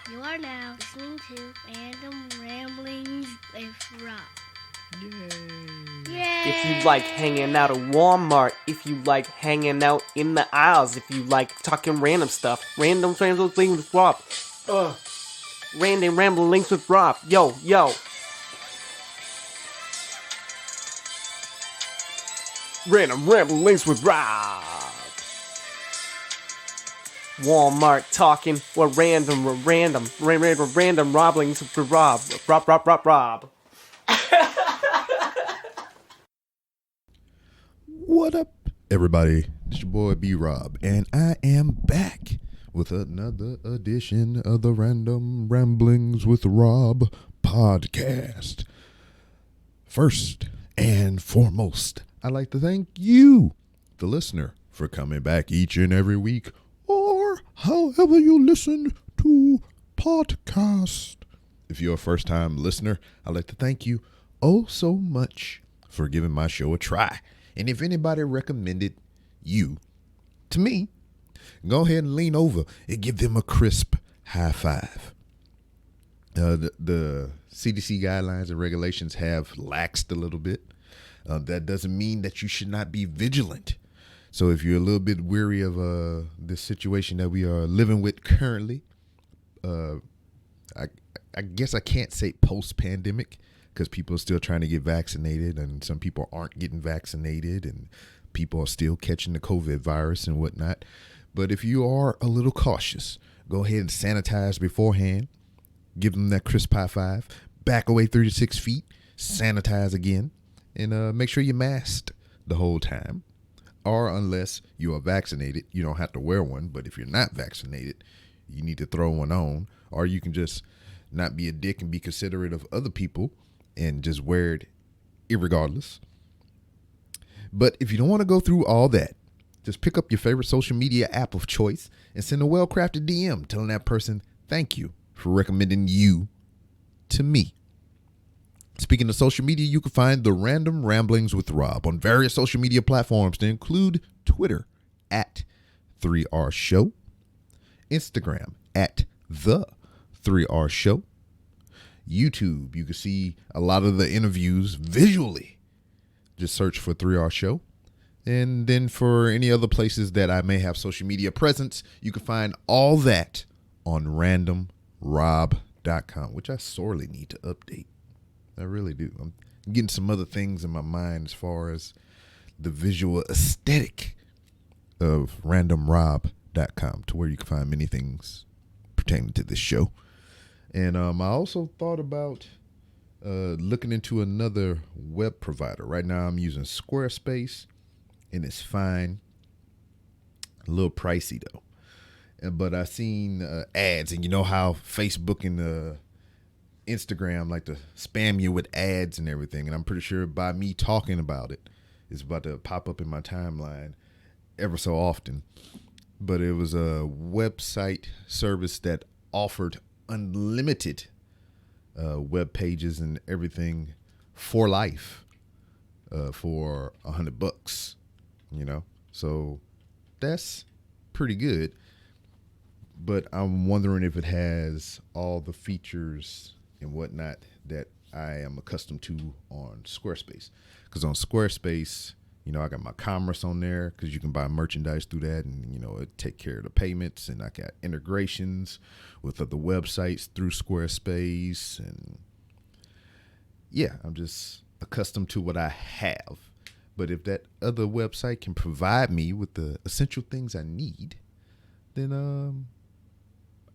You are now listening to Random Ramblings with Rob. Yay! If you like hanging out at Walmart, if you like hanging out in the aisles, if you like talking random stuff, Random Ramblings with Rob. Random Ramblings with Rob. Yo. Random Ramblings with Rob. Walmart talking, we're random Roblings with Rob. Rob. What up, everybody? It's your boy B-Rob, and I am back with another edition of the Random Ramblings with Rob podcast. First and foremost, I'd like to thank you, the listener, for coming back each and every week, or however you listen to podcast. If you're a first-time listener, I'd like to thank you oh so much for giving my show a try. And if anybody recommended you to me, go ahead and lean over and give them a crisp high five. The CDC guidelines and regulations have laxed a little bit. That doesn't mean that you should not be vigilant. So if you're a little bit weary of this situation that we are living with currently, I guess I can't say post-pandemic, because people are still trying to get vaccinated and some people aren't getting vaccinated and people are still catching the COVID virus and whatnot. But if you are a little cautious, go ahead and sanitize beforehand. Give them that crisp high five. Back away 3 to 6 feet. Sanitize again. And make sure you're masked the whole time. Or unless you are vaccinated, you don't have to wear one. But if you're not vaccinated, you need to throw one on. Or you can just not be a dick and be considerate of other people and just wear it irregardless. But if you don't want to go through all that, just pick up your favorite social media app of choice and send a well-crafted DM telling that person thank you for recommending you to me. Speaking of social media, you can find the Random Ramblings with Rob on various social media platforms to include Twitter at 3R Show, Instagram at The 3R Show, YouTube. You can see a lot of the interviews visually. Just search for 3R Show. And then for any other places that I may have social media presence, you can find all that on randomrob.com, which I sorely need to update. I really do. I'm getting some other things in my mind as far as the visual aesthetic of randomrob.com, to where you can find many things pertaining to this show. And I also thought about looking into another web provider. Right now I'm using Squarespace, and it's fine. A little pricey though. But I seen ads, and you know how Facebook and Instagram like to spam you with ads and everything. And I'm pretty sure by me talking about it, it's about to pop up in my timeline ever so often. But it was a website service that offered unlimited web pages and everything for life for $100, you know. So that's pretty good. But I'm wondering if it has all the features and whatnot that I am accustomed to on Squarespace. Because on Squarespace, you know, I got my commerce on there because you can buy merchandise through that, and, you know, it take care of the payments, and I got integrations with other websites through Squarespace. And yeah, I'm just accustomed to what I have. But if that other website can provide me with the essential things I need, then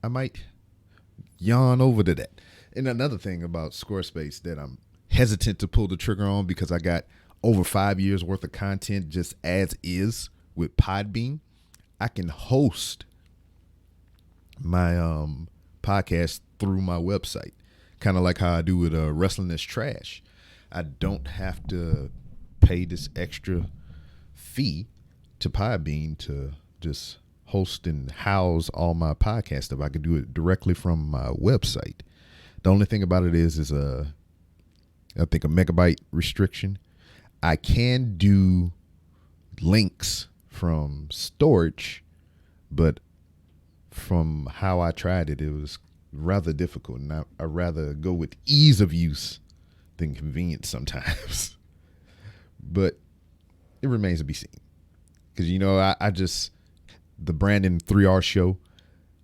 I might yawn over to that. And another thing about Squarespace that I'm hesitant to pull the trigger on, because I got over 5 years worth of content just as is with Podbean. I can host my podcast through my website, kind of like how I do with Wrestling is Trash. I don't have to pay this extra fee to Podbean to just host and house all my podcast stuff. I can do it directly from my website. The only thing about it is I think a megabyte restriction. I can do links from storage, but from how I tried it, it was rather difficult, and I rather go with ease of use than convenience sometimes. But it remains to be seen. Because, I just, the Brandon 3R show,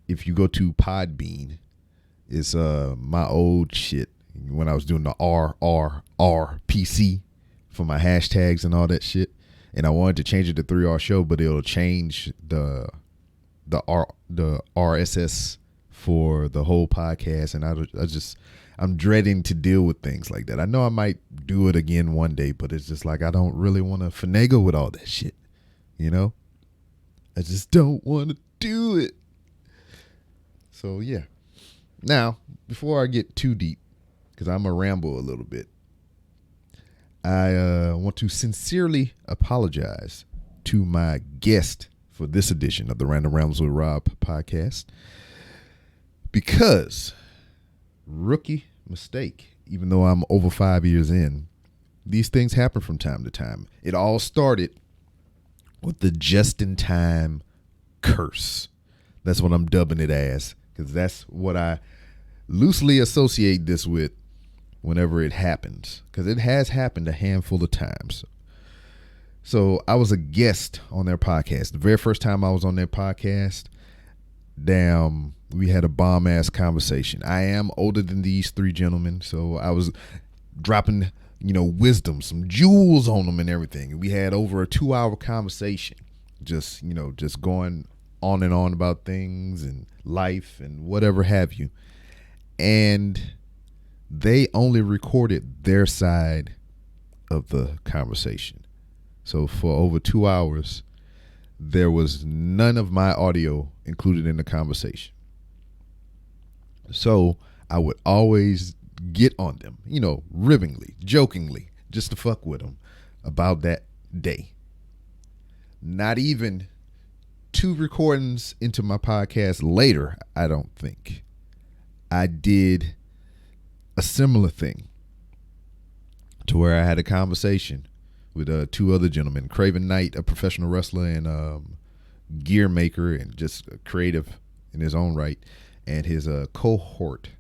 if you go to Podbean, it's my old shit when I was doing the RRRPC for my hashtags and all that shit. And I wanted to change it to 3R show, but it'll change the RSS for the whole podcast. And I'm dreading to deal with things like that. I know I might do it again one day, but it's just like I don't really want to finagle with all that shit. I just don't want to do it. So, yeah. Now, before I get too deep, because I'm going to ramble a little bit, I want to sincerely apologize to my guest for this edition of the Random Rambles with Rob podcast, because rookie mistake, even though I'm over 5 years in, these things happen from time to time. It all started with the just-in-time curse. That's what I'm dubbing it as, because that's what I loosely associate this with whenever it happens, because it has happened a handful of times. So I was a guest on their podcast. The very first time I was on their podcast, damn, we had a bomb-ass conversation. I am older than these three gentlemen, so I was dropping wisdom, some jewels on them and everything. And we had over a 2-hour conversation, just going on and on about things and life and whatever have you. And they only recorded their side of the conversation. So for over 2 hours, there was none of my audio included in the conversation. So I would always get on them, ribbingly, jokingly, just to fuck with them about that day. Not even 2 recordings into my podcast later, I don't think, I did a similar thing to where I had a conversation with 2 other gentlemen, Craven Knight, a professional wrestler and gear maker and just creative in his own right, and his cohort.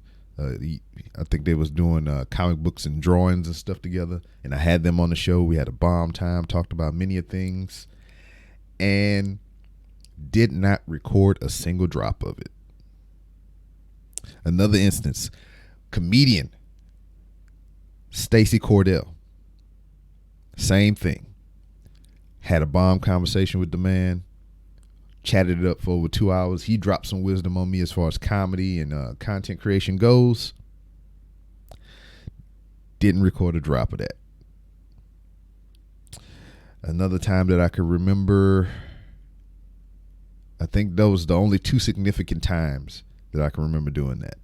I think they was doing comic books and drawings and stuff together, and I had them on the show. We had a bomb time, talked about many of things, and did not record a single drop of it. Another instance, comedian Stacy Cordell, same thing. Had a bomb conversation with the man, chatted it up for over 2 hours. He dropped some wisdom on me as far as comedy and content creation goes. Didn't record a drop of that. Another time that I could remember, I think those the only 2 significant times that I can remember doing that.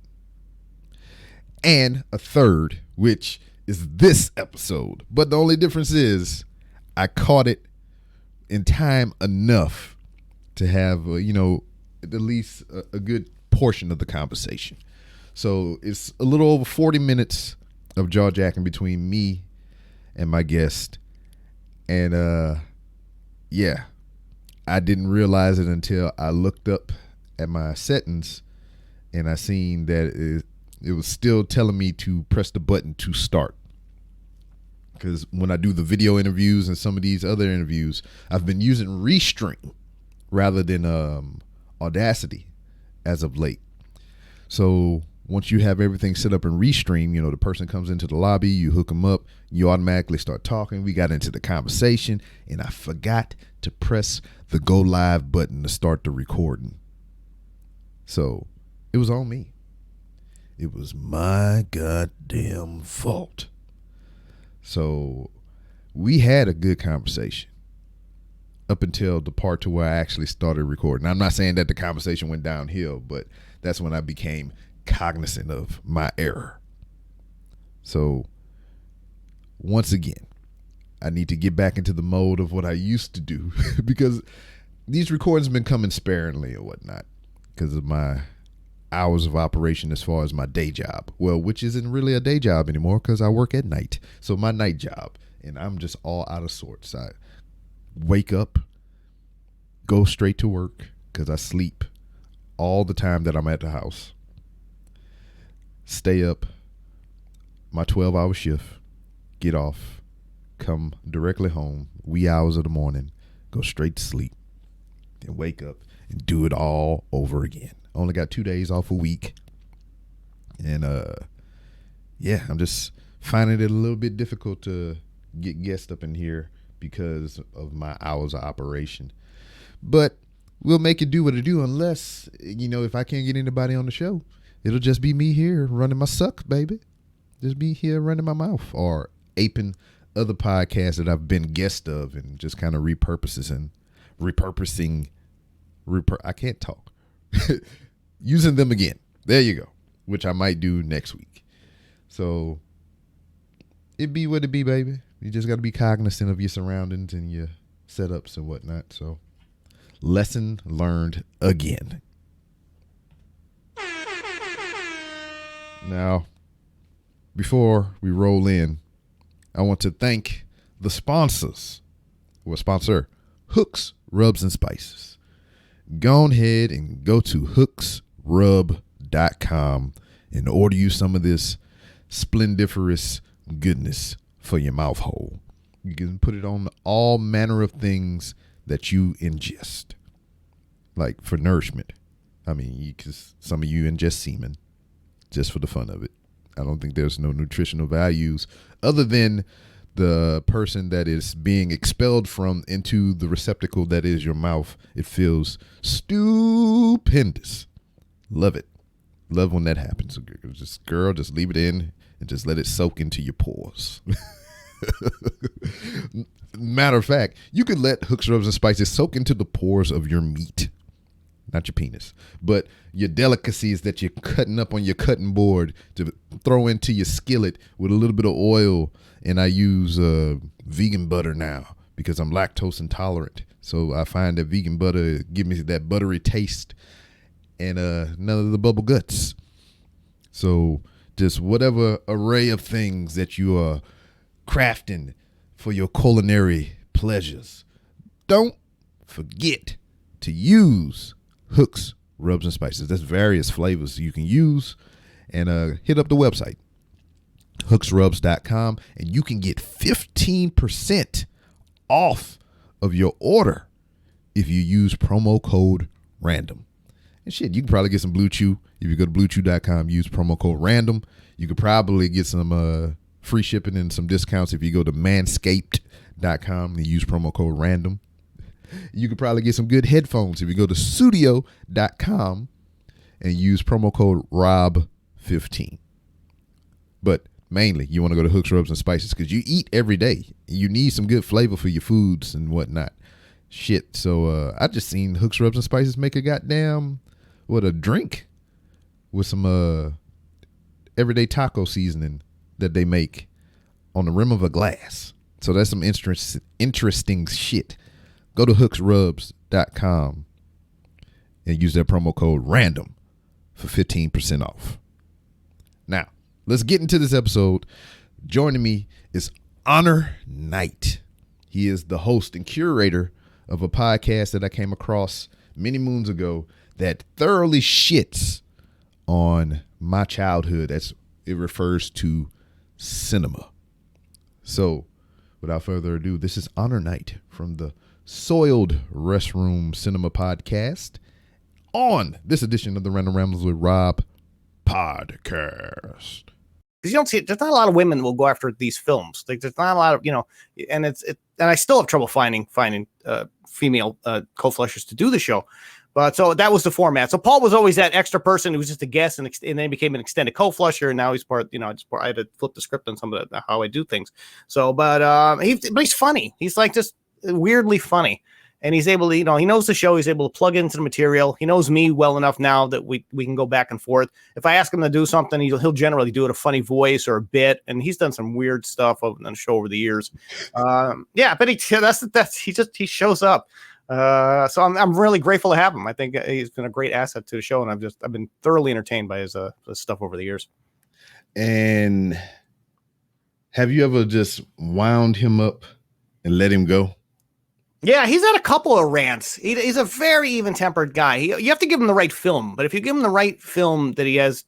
And a third, which is this episode. But the only difference is I caught it in time enough to have, at least a good portion of the conversation. So it's a little over 40 minutes of jaw jacking between me and my guest. And yeah, I didn't realize it until I looked up at my settings and I seen that it was still telling me to press the button to start. Because when I do the video interviews and some of these other interviews, I've been using Restream rather than Audacity as of late. So once you have everything set up in Restream, the person comes into the lobby, you hook them up, you automatically start talking. We got into the conversation, and I forgot to press the go live button to start the recording. So it was on me. It was my goddamn fault. So we had a good conversation up until the part to where I actually started recording. I'm not saying that the conversation went downhill, but that's when I became cognizant of my error. So once again, I need to get back into the mode of what I used to do because these recordings have been coming sparingly or whatnot because of my hours of operation as far as my day job. Well, which isn't really a day job anymore because I work at night. So my night job, and I'm just all out of sorts. I wake up, go straight to work because I sleep all the time that I'm at the house. stay up my 12-hour shift, get off, come directly home, wee hours of the morning, go straight to sleep, then wake up and do it all over again. Only got 2 days off a week. And I'm just finding it a little bit difficult to get guests up in here because of my hours of operation. But we'll make it do what it do, unless, if I can't get anybody on the show, it'll just be me here running my suck, baby. Just be here running my mouth or aping other podcasts that I've been guest of and just kind of repurposing, I can't talk. Using them again. There you go. Which I might do next week. So it be what it be, baby. You just got to be cognizant of your surroundings and your setups and whatnot. So lesson learned again. Now, before we roll in, I want to thank the sponsor, Hooks, Rubs, and Spices. Go ahead and go to hooksrub.com and order you some of this splendiferous goodness for your mouth hole. You can put it on all manner of things that you ingest, like for nourishment. I mean, because some of you ingest semen just for the fun of it. I don't think there's no nutritional values other than the person that is being expelled from into the receptacle that is your mouth. It feels stupendous. Love it. Love when that happens. Just leave it in and just let it soak into your pores. Matter of fact, you could let Hooks, Rubs, and Spices soak into the pores of your meat. Not your penis, but your delicacies that you're cutting up on your cutting board to throw into your skillet with a little bit of oil. And I use vegan butter now because I'm lactose intolerant. So I find that vegan butter gives me that buttery taste and none of the bubble guts. So just whatever array of things that you are crafting for your culinary pleasures, don't forget to use Hooks, Rubs, and Spices. There's various flavors you can use. And hit up the website, hooksrubs.com, and you can get 15% off of your order if you use promo code RANDOM. And shit, you can probably get some Blue Chew. If you go to bluechew.com, use promo code RANDOM. You could probably get some free shipping and some discounts if you go to manscaped.com and use promo code RANDOM. You could probably get some good headphones if you go to studio.com and use promo code ROB15. But mainly, you want to go to Hooks, Rubs, and Spices because you eat every day. You need some good flavor for your foods and whatnot. Shit. So I just seen Hooks, Rubs, and Spices make a goddamn, a drink with some everyday taco seasoning that they make on the rim of a glass. So that's some interesting shit. Go to hooksrubs.com and use that promo code RANDOM for 15% off. Now, let's get into this episode. Joining me is Honor Knight. He is the host and curator of a podcast that I came across many moons ago that thoroughly shits on my childhood as it refers to cinema. So, without further ado, this is Honor Knight from the Soiled Restroom Cinema Podcast on this edition of the Random Rambles with Rob podcast. Because you don't see it. There's not a lot of women that will go after these films. Like, there's not a lot of, and and I still have trouble finding female co-flushers to do the show. But so that was the format. So Paul was always that extra person who was just a guest and then became an extended co-flusher. And now he's part, I had to flip the script on some of how I do things. So, but he's funny. He's like just weirdly funny. And he's able to, he knows the show. He's able to plug into the material. He knows me well enough now that we can go back and forth. If I ask him to do something, he'll generally do it a funny voice or a bit. And he's done some weird stuff on the show over the years. But he shows up. So I'm really grateful to have him. I think he's been a great asset to the show, and I've been thoroughly entertained by his stuff over the years. And have you ever just wound him up and let him go? Yeah, he's had a couple of rants. He's a very even-tempered guy. You have to give him the right film, but if you give him the right film that he has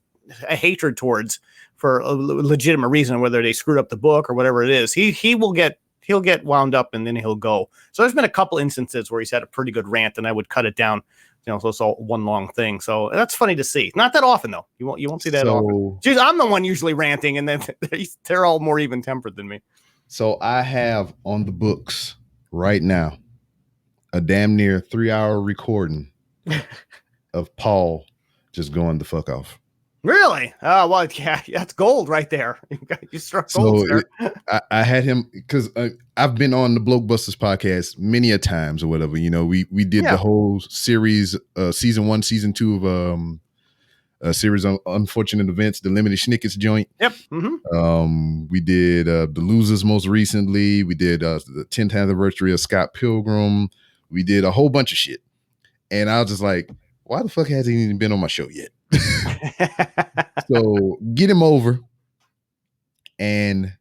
a hatred towards for a legitimate reason, whether they screwed up the book or whatever it is, he'll get wound up and then he'll go. So there's been a couple instances where he's had a pretty good rant, and I would cut it down, so it's all one long thing. So that's funny to see. Not that often though. You won't see that often. Jeez, I'm the one usually ranting, and then they're all more even tempered than me. So I have on the books right now a damn near 3-hour recording of Paul just going the fuck off. Really? Oh, well, yeah, that's gold right there. You struck gold, sir. I had him because I've been on the Blokebusters podcast many a times or whatever. We did the whole series, season 1, season 2 of a series on unfortunate events, the Limited Schnickets joint. Yep. Mm-hmm. We did the Losers most recently. We did the 10th anniversary of Scott Pilgrim. We did a whole bunch of shit. And I was just like, why the fuck hasn't he even been on my show yet? So get him over. And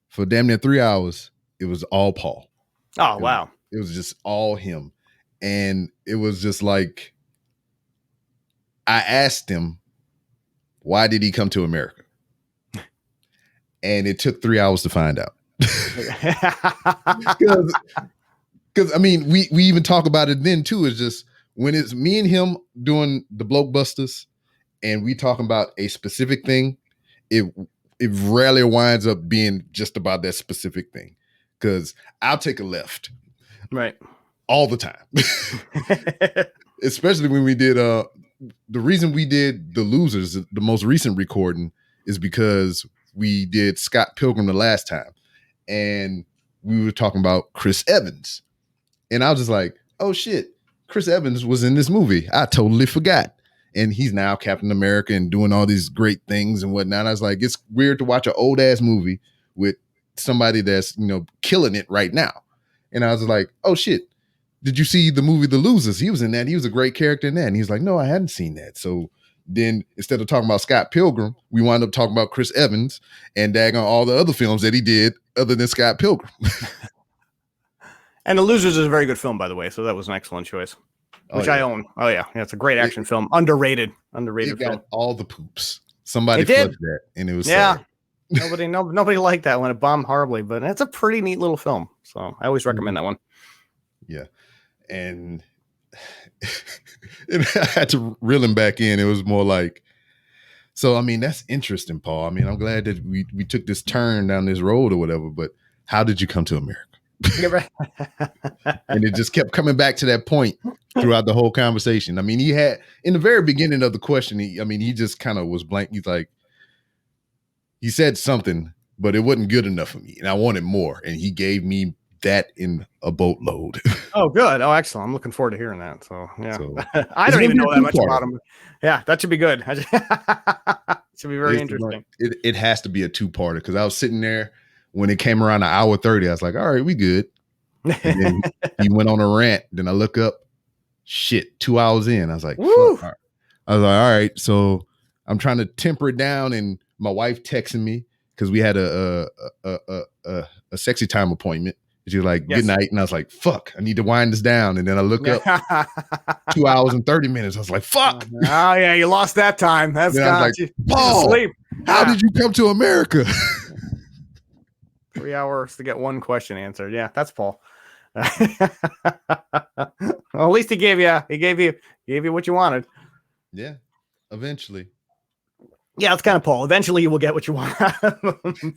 for damn near 3 hours, it was all Paul. Oh, wow. It was just all him. And it was just like, I asked him, why did he come to America? And it took 3 hours to find out. Because I mean, we even talk about it then too. It's just when it's me and him doing the Blokebusters and we talking about a specific thing, it rarely winds up being just about that specific thing. Because I'll take a left. Right. All the time. Especially when we did the reason we did the Losers, the most recent recording, is because we did Scott Pilgrim the last time. And we were talking about Chris Evans. And I was just like, oh shit, Chris Evans was in this movie. I totally forgot. And he's now Captain America and doing all these great things and whatnot. I was like, it's weird to watch an old ass movie with somebody that's, killing it right now. And I was like, oh shit, did you see the movie The Losers? He was in that. He was a great character in that. And he's like, no, I hadn't seen that. So then instead of talking about Scott Pilgrim, we wound up talking about Chris Evans and daggone all the other films that he did other than Scott Pilgrim. And The Losers is a very good film, by the way. So that was an excellent choice, which I own. Oh yeah. It's a great action film. Underrated it film. Got all the poops. Somebody flipped that and it was sad. Nobody liked that one. It bombed horribly, but it's a pretty neat little film. So I always recommend that one. Yeah. And I had to reel him back in. It was more like, so, I mean, that's interesting, Paul. I mean, I'm glad that we took this turn down this road or whatever, but how did you come to America? And it just kept coming back to that point throughout the whole conversation. I mean, he had, in the very beginning of the question, he just kind of was blank. He's like, he said something, but it wasn't good enough for me. And I wanted more. And he gave me that in a boatload. Oh, good. Oh, excellent. I'm looking forward to hearing that. So, yeah. I don't even know that much about him. Yeah, that should be good. Should be very interesting. It has to be a two-parter because I was sitting there when it came around 1:30. I was like, all right, we good. And then he went on a rant. Then I look up, shit, 2 hours in. I was like, fuck. I was like, all right. So I'm trying to temper it down. And my wife texted me because we had a sexy time appointment. She was like, good night. And I was like, fuck, I need to wind this down. And then I look up 2 hours and 30 minutes. I was like, fuck. Oh, yeah, you lost that time. That's got like, you. Paul, sleep. How did you come to America? 3 hours to get one question answered. Yeah, that's Paul. Well, at least he gave you what you wanted. Yeah, eventually. Yeah, it's kind of Paul. Eventually you will get what you want.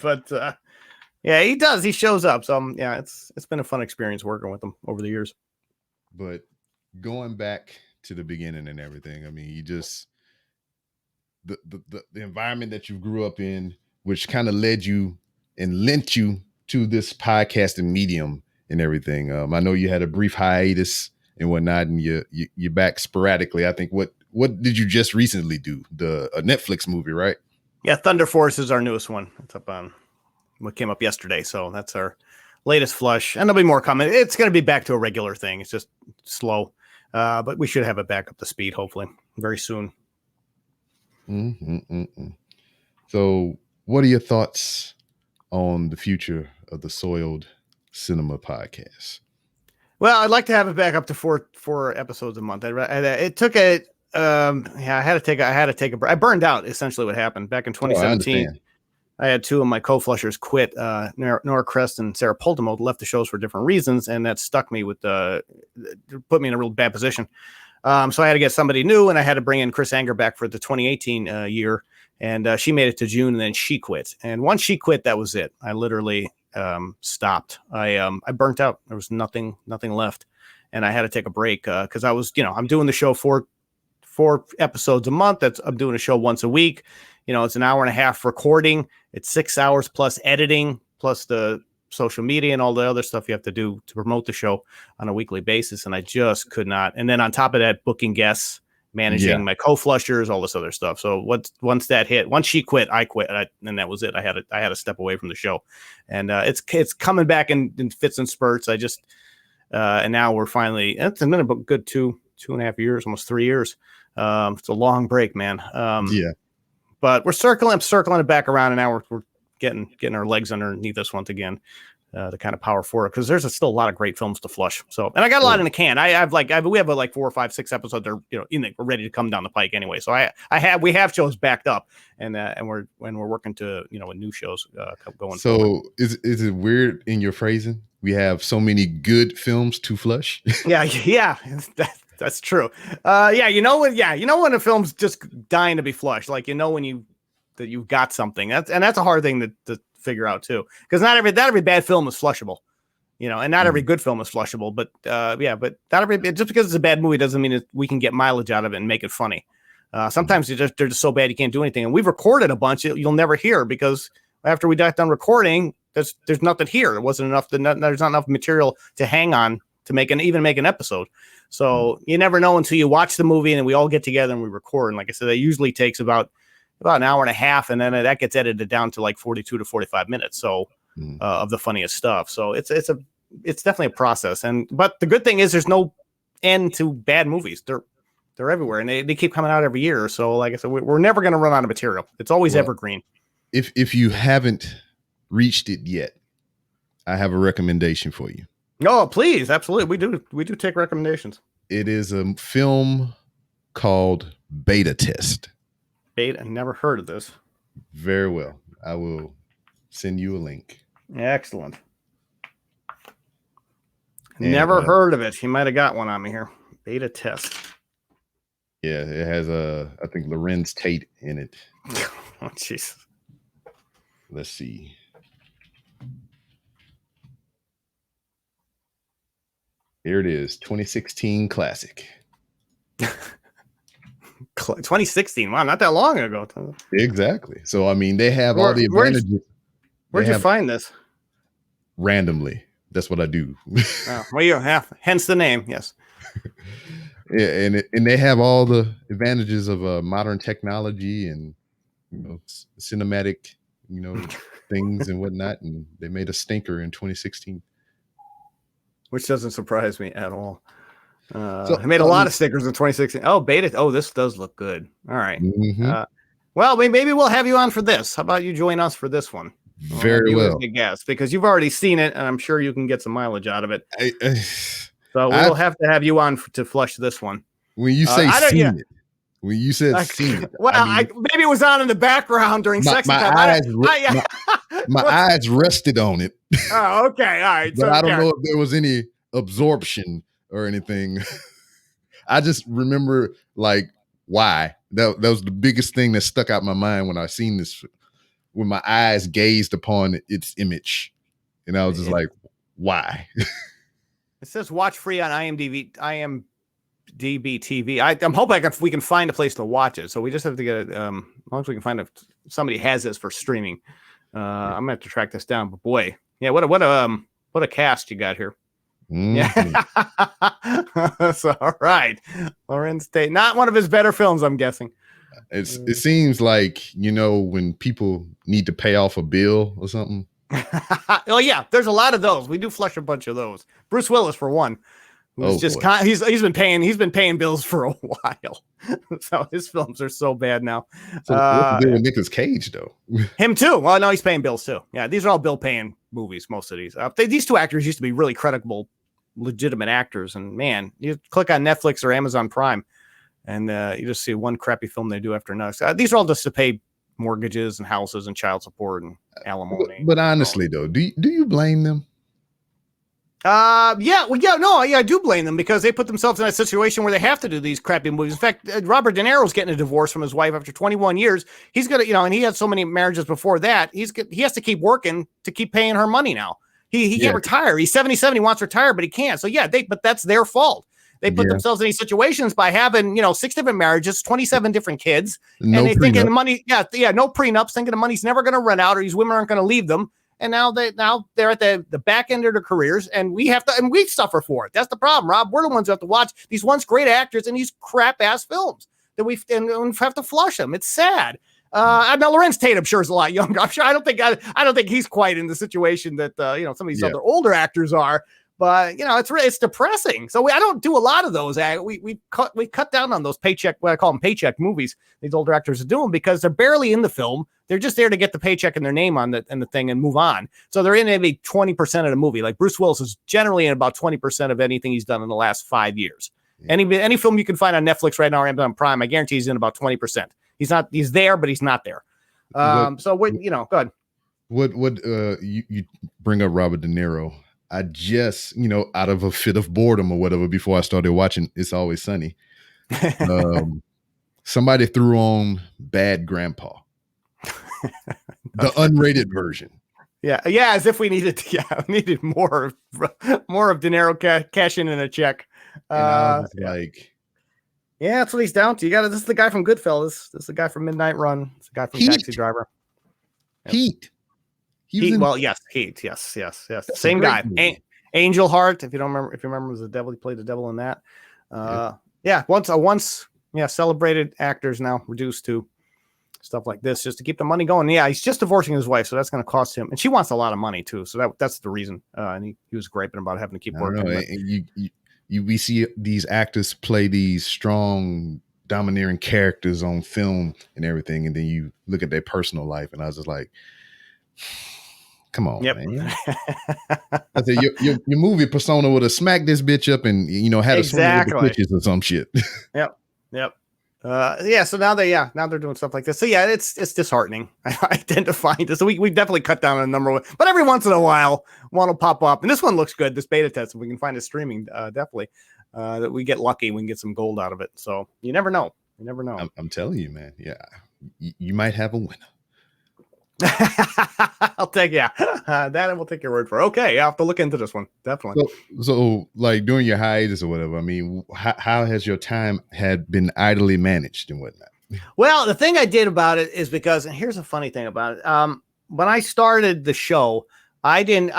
But yeah, he does. He shows up. So yeah, it's been a fun experience working with him over the years. But going back to the beginning and everything, I mean, you just the environment that you grew up in, which kind of led you and lent you to this podcasting medium and everything. I know you had a brief hiatus and whatnot, and you're back sporadically. I think what did you just recently do? A Netflix movie, right? Yeah, Thunder Force is our newest one. It's up on what came up yesterday. So that's our latest flush. And there'll be more coming. It's going to be back to a regular thing. It's just slow. But we should have it back up to speed, hopefully, very soon. So what are your thoughts on the future of the Soiled Cinema podcast? Well, I'd like to have it back up to four episodes a month. It took a Yeah, I had to take a break. I burned out. Essentially, what happened back in Oh, I 2017. understand. I had two of my co-flushers quit. Nora Crest and Sarah Poltimo left the shows for different reasons, and that stuck me with put me in a real bad position. So I had to get somebody new, and I had to bring in Chris Anger back for the 2018 year. And she made it to June, and then she quit. And once she quit, that was it. I literally stopped. I burnt out. There was nothing left, and I had to take a break because I was, I'm doing the show four episodes a month. I'm doing a show once a week. It's an hour and a half recording. It's 6 hours plus editing, plus the social media and all the other stuff you have to do to promote the show on a weekly basis. And I just could not. And then on top of that, booking guests, managing my co-flushers, all this other stuff. So once she quit, I quit, and that was it. I had to step away from the show, and it's coming back in fits and spurts. And now we're finally. It's been a good 2.5 years, almost 3 years. It's a long break, man. But we're circling it back around, and now we're getting our legs underneath us once again. To kind of power forward, because there's still a lot of great films to flush. So, and I got a lot in the can. We have like 4 or 5, 6 episodes that are we're ready to come down the pike anyway. So we have shows backed up, and we're working to with new shows going. So forward. is it weird in your phrasing? We have so many good films to flush. yeah, that's true. When a film's just dying to be flushed, like when you've got something. That's a hard thing to figure out too, because not every bad film is flushable, and not every good film is flushable. But but not every, just because it's a bad movie doesn't mean that we can get mileage out of it and make it funny. Sometimes they're just so bad you can't do anything. And we've recorded a bunch you'll never hear, because after we got done recording, there's nothing here. There wasn't enough. There's not enough material to hang on to make an episode. So you never know until you watch the movie, and then we all get together and we record. And like I said, that usually takes about an hour and a half, and then that gets edited down to like 42 to 45 minutes. So of the funniest stuff. So it's definitely a process. But the good thing is there's no end to bad movies. They're everywhere, and they keep coming out every year. So like I said, we're never going to run out of material. It's always evergreen. If you haven't reached it yet, I have a recommendation for you. Oh, please. Absolutely. We do take recommendations. It is a film called Beta Test. Beta, never heard of this. Very well. I will send you a link. Excellent. Never heard of it. He might have got one on me here. Beta Test. Yeah, it has I think Lorenz Tate in it. Oh, jeez. Let's see. Here it is, 2016 classic. 2016. Wow, not that long ago. Exactly. So I mean, they have all the advantages. Where'd you find this? Randomly. That's what I do. Hence the name. Yes. Yeah, and they have all the advantages of modern technology and cinematic things and whatnot, and they made a stinker in 2016, which doesn't surprise me at all. I made a lot of stickers in 2016. Oh, beta. Oh, this does look good. All right. Well, maybe we'll have you on for this. How about you join us for this one? Very well. Guess, because you've already seen it, and I'm sure you can get some mileage out of it. So we'll have to have you on to flush this one. When you say seen it, when you said seen it, well, maybe it was on in the background during sex time. My eyes rested on it. Oh, okay, all right. But I don't know if there was any absorption or anything. I just remember why that was the biggest thing that stuck out my mind when I seen this, when my eyes gazed upon its image, and I was just like, why? It says watch free on IMDb TV. I'm hoping we can find a place to watch it. So we just have to get it. As long as we can find somebody has this for streaming. I'm gonna have to track this down. But boy, yeah, what a cast you got here. Yeah. So, all right. Lorenz Tate, not one of his better films, I'm guessing. It seems like, when people need to pay off a bill or something. Oh yeah, there's a lot of those. We do flush a bunch of those. Bruce Willis, for one, who's he's been paying bills for a while. So his films are so bad now. So what's the deal with Nicolas Cage though? Him too. Well, no, he's paying bills too. Yeah, these are all bill paying movies. Most of these. These two actors used to be really credible, legitimate actors, and man, you click on Netflix or Amazon Prime, and you just see one crappy film they do after another. These are all just to pay mortgages and houses and child support and alimony. But honestly, though, do you blame them? I do blame them because they put themselves in a situation where they have to do these crappy movies. In fact, Robert De Niro's getting a divorce from his wife after 21 years. He's gonna, and he had so many marriages before that. He has to keep working to keep paying her money now. He can't retire. He's 77. He wants to retire, but he can't. So but that's their fault. They put themselves in these situations by having, 6 different marriages, 27 different kids, and they thinking the money, no prenups, thinking the money's never going to run out or these women aren't going to leave them. And now they're at the back end of their careers, and we suffer for it. That's the problem, Rob. We're the ones who have to watch these once great actors in these crap ass films that we have to flush them. It's sad. Now Lorenz Tate, I'm sure, is a lot younger. I'm sure. I don't think he's quite in the situation that some of these other older actors are. But it's depressing. So I don't do a lot of those. We cut down on those paycheck. What I call them paycheck movies. These older actors are doing because they're barely in the film. They're just there to get the paycheck and their name on the thing and move on. So they're in maybe 20% of the movie. Like Bruce Willis is generally in about 20% of anything he's done in the last 5 years. Yeah. Any film you can find on Netflix right now or Amazon Prime, I guarantee he's in about 20%. He's there, but he's not there. Go ahead. You bring up Robert De Niro. I just, out of a fit of boredom or whatever, before I started watching It's Always Sunny, somebody threw on Bad Grandpa, the unrated version. Yeah, as if we needed more of De Niro cashing in a check. That's what he's down to. This is the guy from Goodfellas. This is the guy from Midnight Run. It's the guy from Taxi Driver. Yep. Heat. Heat. Yes. Same guy. Angel Heart. If you remember, was the devil. He played the devil in that. Once celebrated actors now reduced to stuff like this just to keep the money going. Yeah, he's just divorcing his wife, so that's going to cost him, and she wants a lot of money too. So that's the reason. And he was griping about having to keep working. We see these actors play these strong, domineering characters on film and everything, and then you look at their personal life, and I was just like, come on, man. I said your movie persona would have smacked this bitch up and had a swing with the pitches or some shit. Yep. So now they're doing stuff like this. So it's disheartening. I tend to find this. So we definitely cut down on a number one, but every once in a while one will pop up, and this one looks good. This beta test, if we can find it streaming, definitely that we get lucky, we can get some gold out of it. So you never know. I'm telling you, man. Yeah, you might have a winner. I'll take that I will take your word for it. Okay, I'll have to look into this one, definitely. So like during your hiatus or whatever, I mean, how has your time had been idly managed and whatnot? Well, the thing I did about it is because, and here's a funny thing about it. When I started the show, I've owned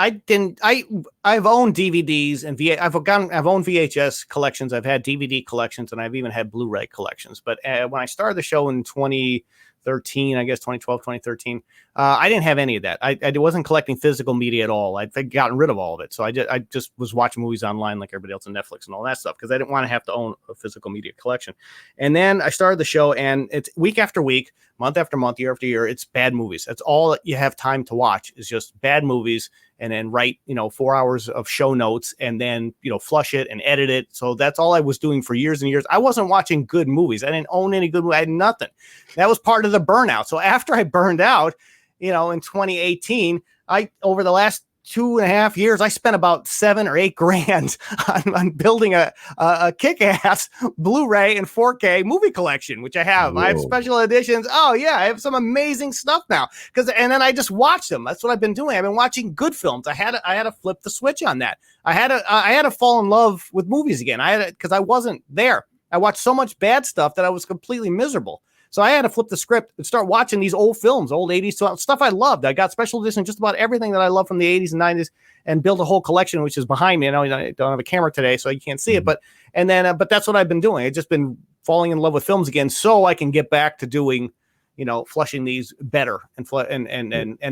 DVDs and I've owned VHS collections. I've had DVD collections, and I've even had Blu-ray collections. But when I started the show in 2013, I guess 2012, 2013, I didn't have any of that. I wasn't collecting physical media at all. I'd gotten rid of all of it. So I just was watching movies online like everybody else on Netflix and all that stuff, because I didn't want to have to own a physical media collection. And then I started the show, and it's week after week, month after month, year after year, it's bad movies. That's all you have time to watch, is just bad movies, and then write 4 hours of show notes, and then flush it and edit it. So that's all I was doing for years and years. I wasn't watching good movies. I didn't own any good movies. I had nothing. That was part of the burnout. So after I burned out, in 2018, over the last 2.5 years, I spent about $7 or $8 grand on building a kick-ass Blu-ray and 4K movie collection, which I have. Whoa. I have special editions. Oh yeah, I have some amazing stuff now. And then I just watch them. That's what I've been doing. I've been watching good films. I had to flip the switch on that. I had to fall in love with movies again. Because I wasn't there. I watched so much bad stuff that I was completely miserable. So I had to flip the script and start watching these old films, old 80s stuff I loved. I got special edition, just about everything that I love from the 80s and 90s, and built a whole collection, which is behind me. I know I don't have a camera today, so you can't see it, but that's what I've been doing. I've just been falling in love with films again, so I can get back to doing, flushing these better and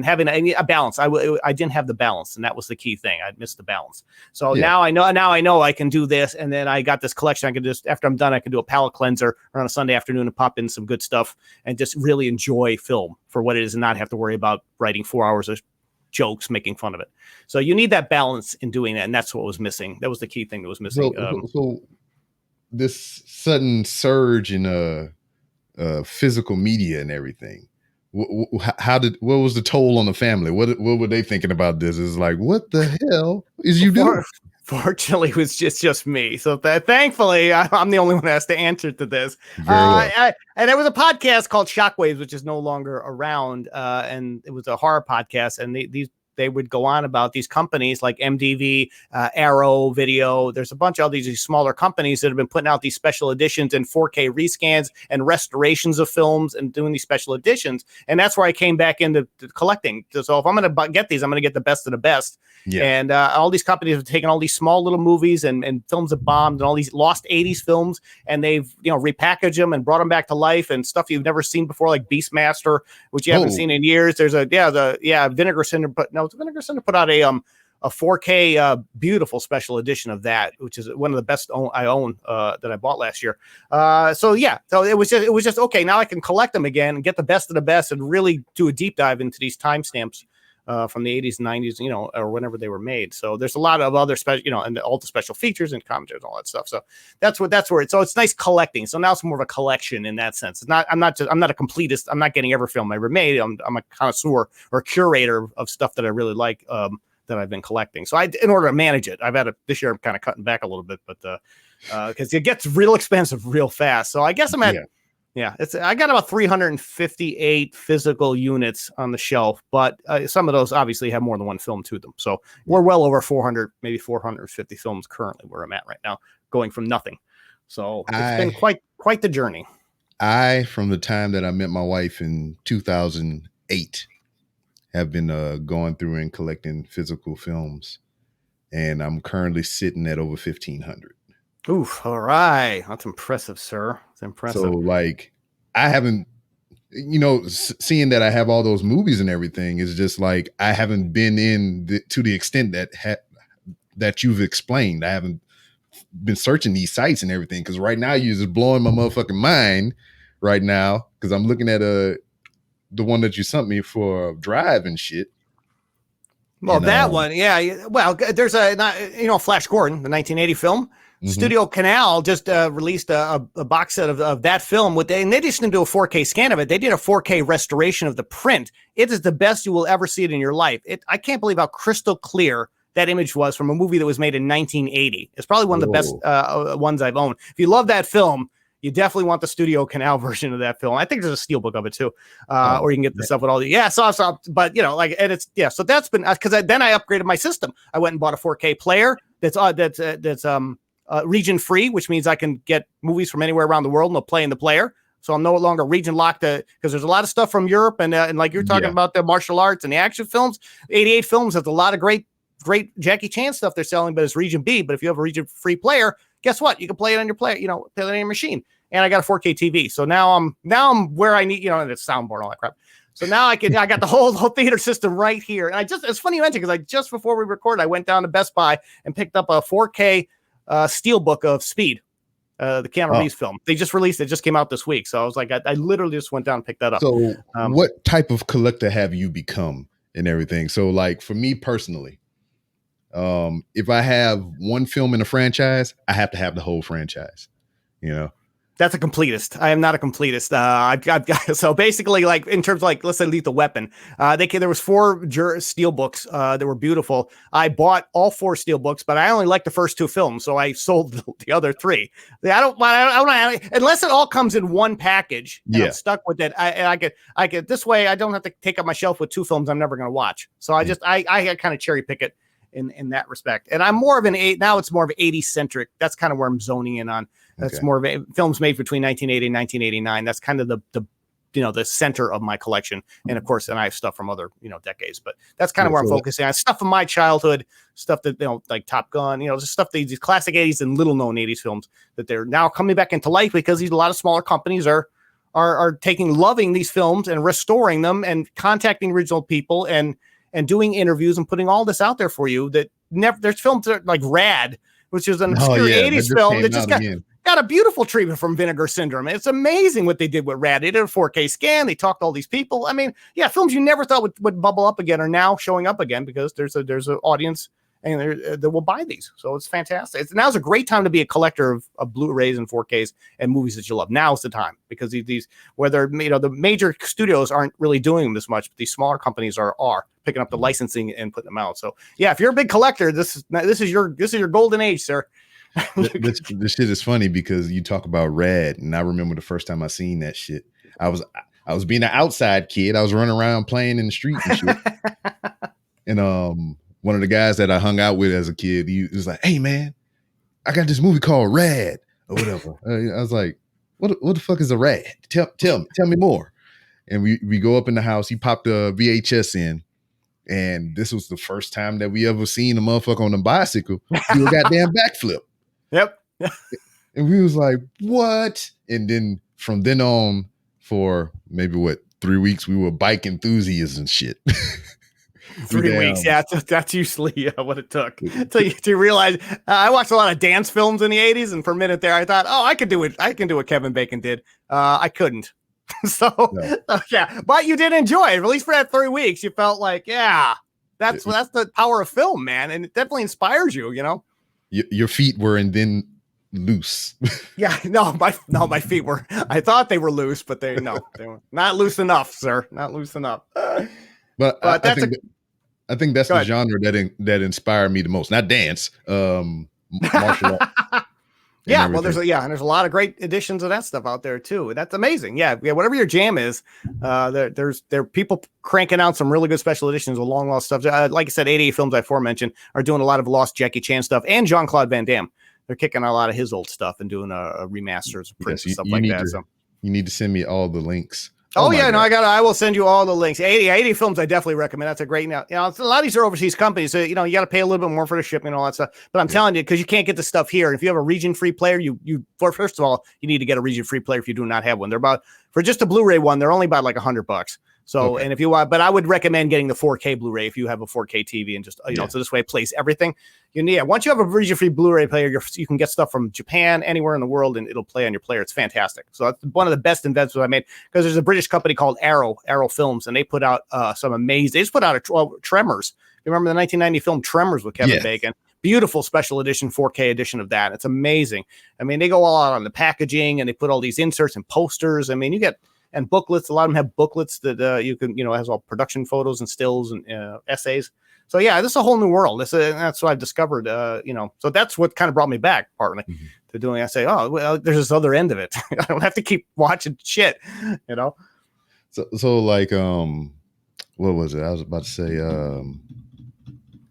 having a balance. I didn't have the balance, and that was the key thing. I missed the balance. So now I know I can do this, and then I got this collection. I can just, after I'm done, I can do a palate cleanser on a Sunday afternoon and pop in some good stuff and just really enjoy film for what it is, and not have to worry about writing 4 hours of jokes making fun of it. So you need that balance in doing that, and that's what was missing. That was the key thing that was missing. So this sudden surge in physical media and everything. What was the toll on the family? What were they thinking about this? Is like, what the hell is you doing? Fortunately, it was just me. So thankfully, I'm the only one that has to answer to this. Very well. And there was a podcast called Shockwaves, which is no longer around. And it was a horror podcast. And they would go on about these companies like MDV, Arrow Video. There's a bunch of these smaller companies that have been putting out these special editions and 4K rescans and restorations of films and doing these special editions. And that's where I came back into collecting. So if I'm going to get these, I'm going to get the best of the best. Yeah. And all these companies have taken all these small little movies and films that bombed and all these lost 80s films, and they've repackaged them and brought them back to life, and stuff you've never seen before, like Beastmaster, which you haven't seen in years. There's Vinegar Syndrome, Vinegar Syndrome put out a 4K beautiful special edition of that, which is one of the best I own that I bought last year. So it was just okay. Now I can collect them again and get the best of the best and really do a deep dive into these timestamps from the 80s and 90s, or whenever they were made. So there's a lot of other special, and all the special features and commentaries and all that stuff. So that's where it's. So it's nice collecting. So now it's more of a collection in that sense. I'm not a completist. I'm not getting every film I ever made. I'm a connoisseur or curator of stuff that I really like. That I've been collecting. So in order to manage it, this year I'm kind of cutting back a little bit, but because it gets real expensive real fast. So I guess I'm at, I got about 358 physical units on the shelf, but some of those obviously have more than one film to them. So we're well over 400, maybe 450 films currently where I'm at right now, going from nothing. So it's been quite the journey. From the time that I met my wife in 2008, have been going through and collecting physical films, and I'm currently sitting at over 1,500. Oof! All right, that's impressive, sir. It's impressive. So, like, I haven't, seeing that I have all those movies and everything is just like I haven't been to the extent that you've explained. I haven't been searching these sites and everything, because right now you're just blowing my motherfucking mind right now, because I'm looking at the one that you sent me for Drive and shit. Well, that one, yeah. Well, there's Flash Gordon, the 1980 film. Mm-hmm. Studio Canal just released a box set of that film and they just didn't do a 4K scan of it. They did a 4K restoration of the print. It is the best you will ever see it in your life. I can't believe how crystal clear that image was from a movie that was made in 1980. It's probably one of the best ones I've owned. If you love that film, you definitely want the Studio Canal version of that film. I think there's a steelbook of it too, or you can get the stuff with all the but and it's so that's been because then I upgraded my system. I went and bought a 4K player that's region free, which means I can get movies from anywhere around the world and they'll play in the player. So I'm no longer region locked because there's a lot of stuff from Europe and like you're talking about the martial arts and the action films. 88 Films has a lot of great Jackie Chan stuff they're selling, but it's region B. But if you have a region free player, guess what? You can play it on your player, play it on your machine. And I got a 4K TV. So now I'm where I need, and it's soundboard and all that crap. So now I got the whole theater system right here. And it's funny you mentioned, because just before we recorded, I went down to Best Buy and picked up a 4K steelbook of Speed, the Keanu Reeves film. They just released it, just came out this week. So I was like, I literally just went down and picked that up. So what type of collector have you become and everything? So like for me personally, if I have one film in a franchise, I have to have the whole franchise, That's a completist. I am not a completist. I've got so basically, like in terms of like, let's say Lethal Weapon, there was 4 steel books that were beautiful. I bought all 4 steel books, but I only liked the first 2 films, so I sold the other 3. I don't unless it all comes in one package. And I'm stuck with it. I get this way. I don't have to take up my shelf with 2 films I'm never going to watch. So I kind of cherry pick it in that respect. And I'm more of now it's more of 80 centric. That's kind of where I'm zoning in on. That's more of films made between 1980 and 1989. That's kind of the center of my collection. And of course, then I have stuff from other, decades, but that's kind of where I'm focusing on. Stuff from my childhood, stuff that, like Top Gun, just stuff, these classic 80s and little known 80s films that they're now coming back into life because a lot of smaller companies are loving these films and restoring them and contacting original people and doing interviews and putting all this out there for you that there's films that are like Rad, which is an obscure 80s film that just got a beautiful treatment from Vinegar Syndrome. It's amazing what they did with Rad. They did a 4K scan. They talked to all these people. I mean, films you never thought would bubble up again are now showing up again because there's an audience and they will buy these. So it's fantastic. Now's a great time to be a collector of Blu-rays and 4Ks and movies that you love. Now's the time, because these whether the major studios aren't really doing them this much, but these smaller companies are picking up the licensing and putting them out. So yeah, if you're a big collector, this is your golden age, sir. This shit is funny because you talk about Rad, and I remember the first time I seen that shit. I was being an outside kid. I was running around playing in the street and shit. And one of the guys that I hung out with as a kid, he was like, "Hey man, I got this movie called Rad or whatever." I was like, "What the fuck is a Rad? Tell me more." And we go up in the house. He popped a VHS in, and this was the first time that we ever seen a motherfucker on a bicycle do a goddamn backflip. Yep. And we was like, "What?" And then from then on, for maybe 3 weeks, we were bike enthusiasts and shit. 3 weeks, yeah, that's usually what it took to realize. I watched a lot of dance films in the 80s, and for a minute there, I thought, oh, I could do it. I can do what Kevin Bacon did. I couldn't. Yeah, but you did enjoy it. At least for that 3 weeks, you felt like, yeah, that's the power of film, man, and it definitely inspires you. Your feet were and then loose. Yeah, my feet were. I thought they were loose, but they were not loose enough, sir. Not loose enough. But I think that's the genre that inspired me the most. Not dance, martial art. Yeah, well, there's a lot of great editions of that stuff out there too. That's amazing. Yeah, whatever your jam is, there are people cranking out some really good special editions of long lost stuff. Like I said, 88 Films I aforementioned are doing a lot of lost Jackie Chan stuff, and Jean-Claude Van Damme. They're kicking out a lot of his old stuff and doing a remasters, prints, and stuff like that. So you need to send me all the links. Oh yeah, God. No, I will send you all the links. 80 Films, I definitely recommend. That's a great, a lot of these are overseas companies, so you got to pay a little bit more for the shipping and all that stuff. But I'm telling you, because you can't get the stuff here. And if you have a region-free player, first of all, you need to get a region-free player if you do not have one. They're for just a Blu-ray one, they're only about like $100. So, and if you want, but I would recommend getting the 4K Blu-ray if you have a 4K TV and just, so this way it plays everything you need. Once you have a region-free Blu-ray player, you can get stuff from Japan, anywhere in the world, and it'll play on your player. It's fantastic. So that's one of the best investments I made, because there's a British company called Arrow Films, and they put out some amazing, they just put out Tremors. You remember the 1990 film Tremors with Kevin Bacon? Beautiful special edition, 4K edition of that. It's amazing. I mean, they go all out on the packaging, and they put all these inserts and posters. I mean, you get, and booklets. A lot of them have booklets that you can, has all production photos and stills and essays. So yeah, this is a whole new world. That's what I've discovered. So that's what kind of brought me back partly to doing. I say, oh, well, there's this other end of it. I don't have to keep watching shit. So like, what was it? I was about to say,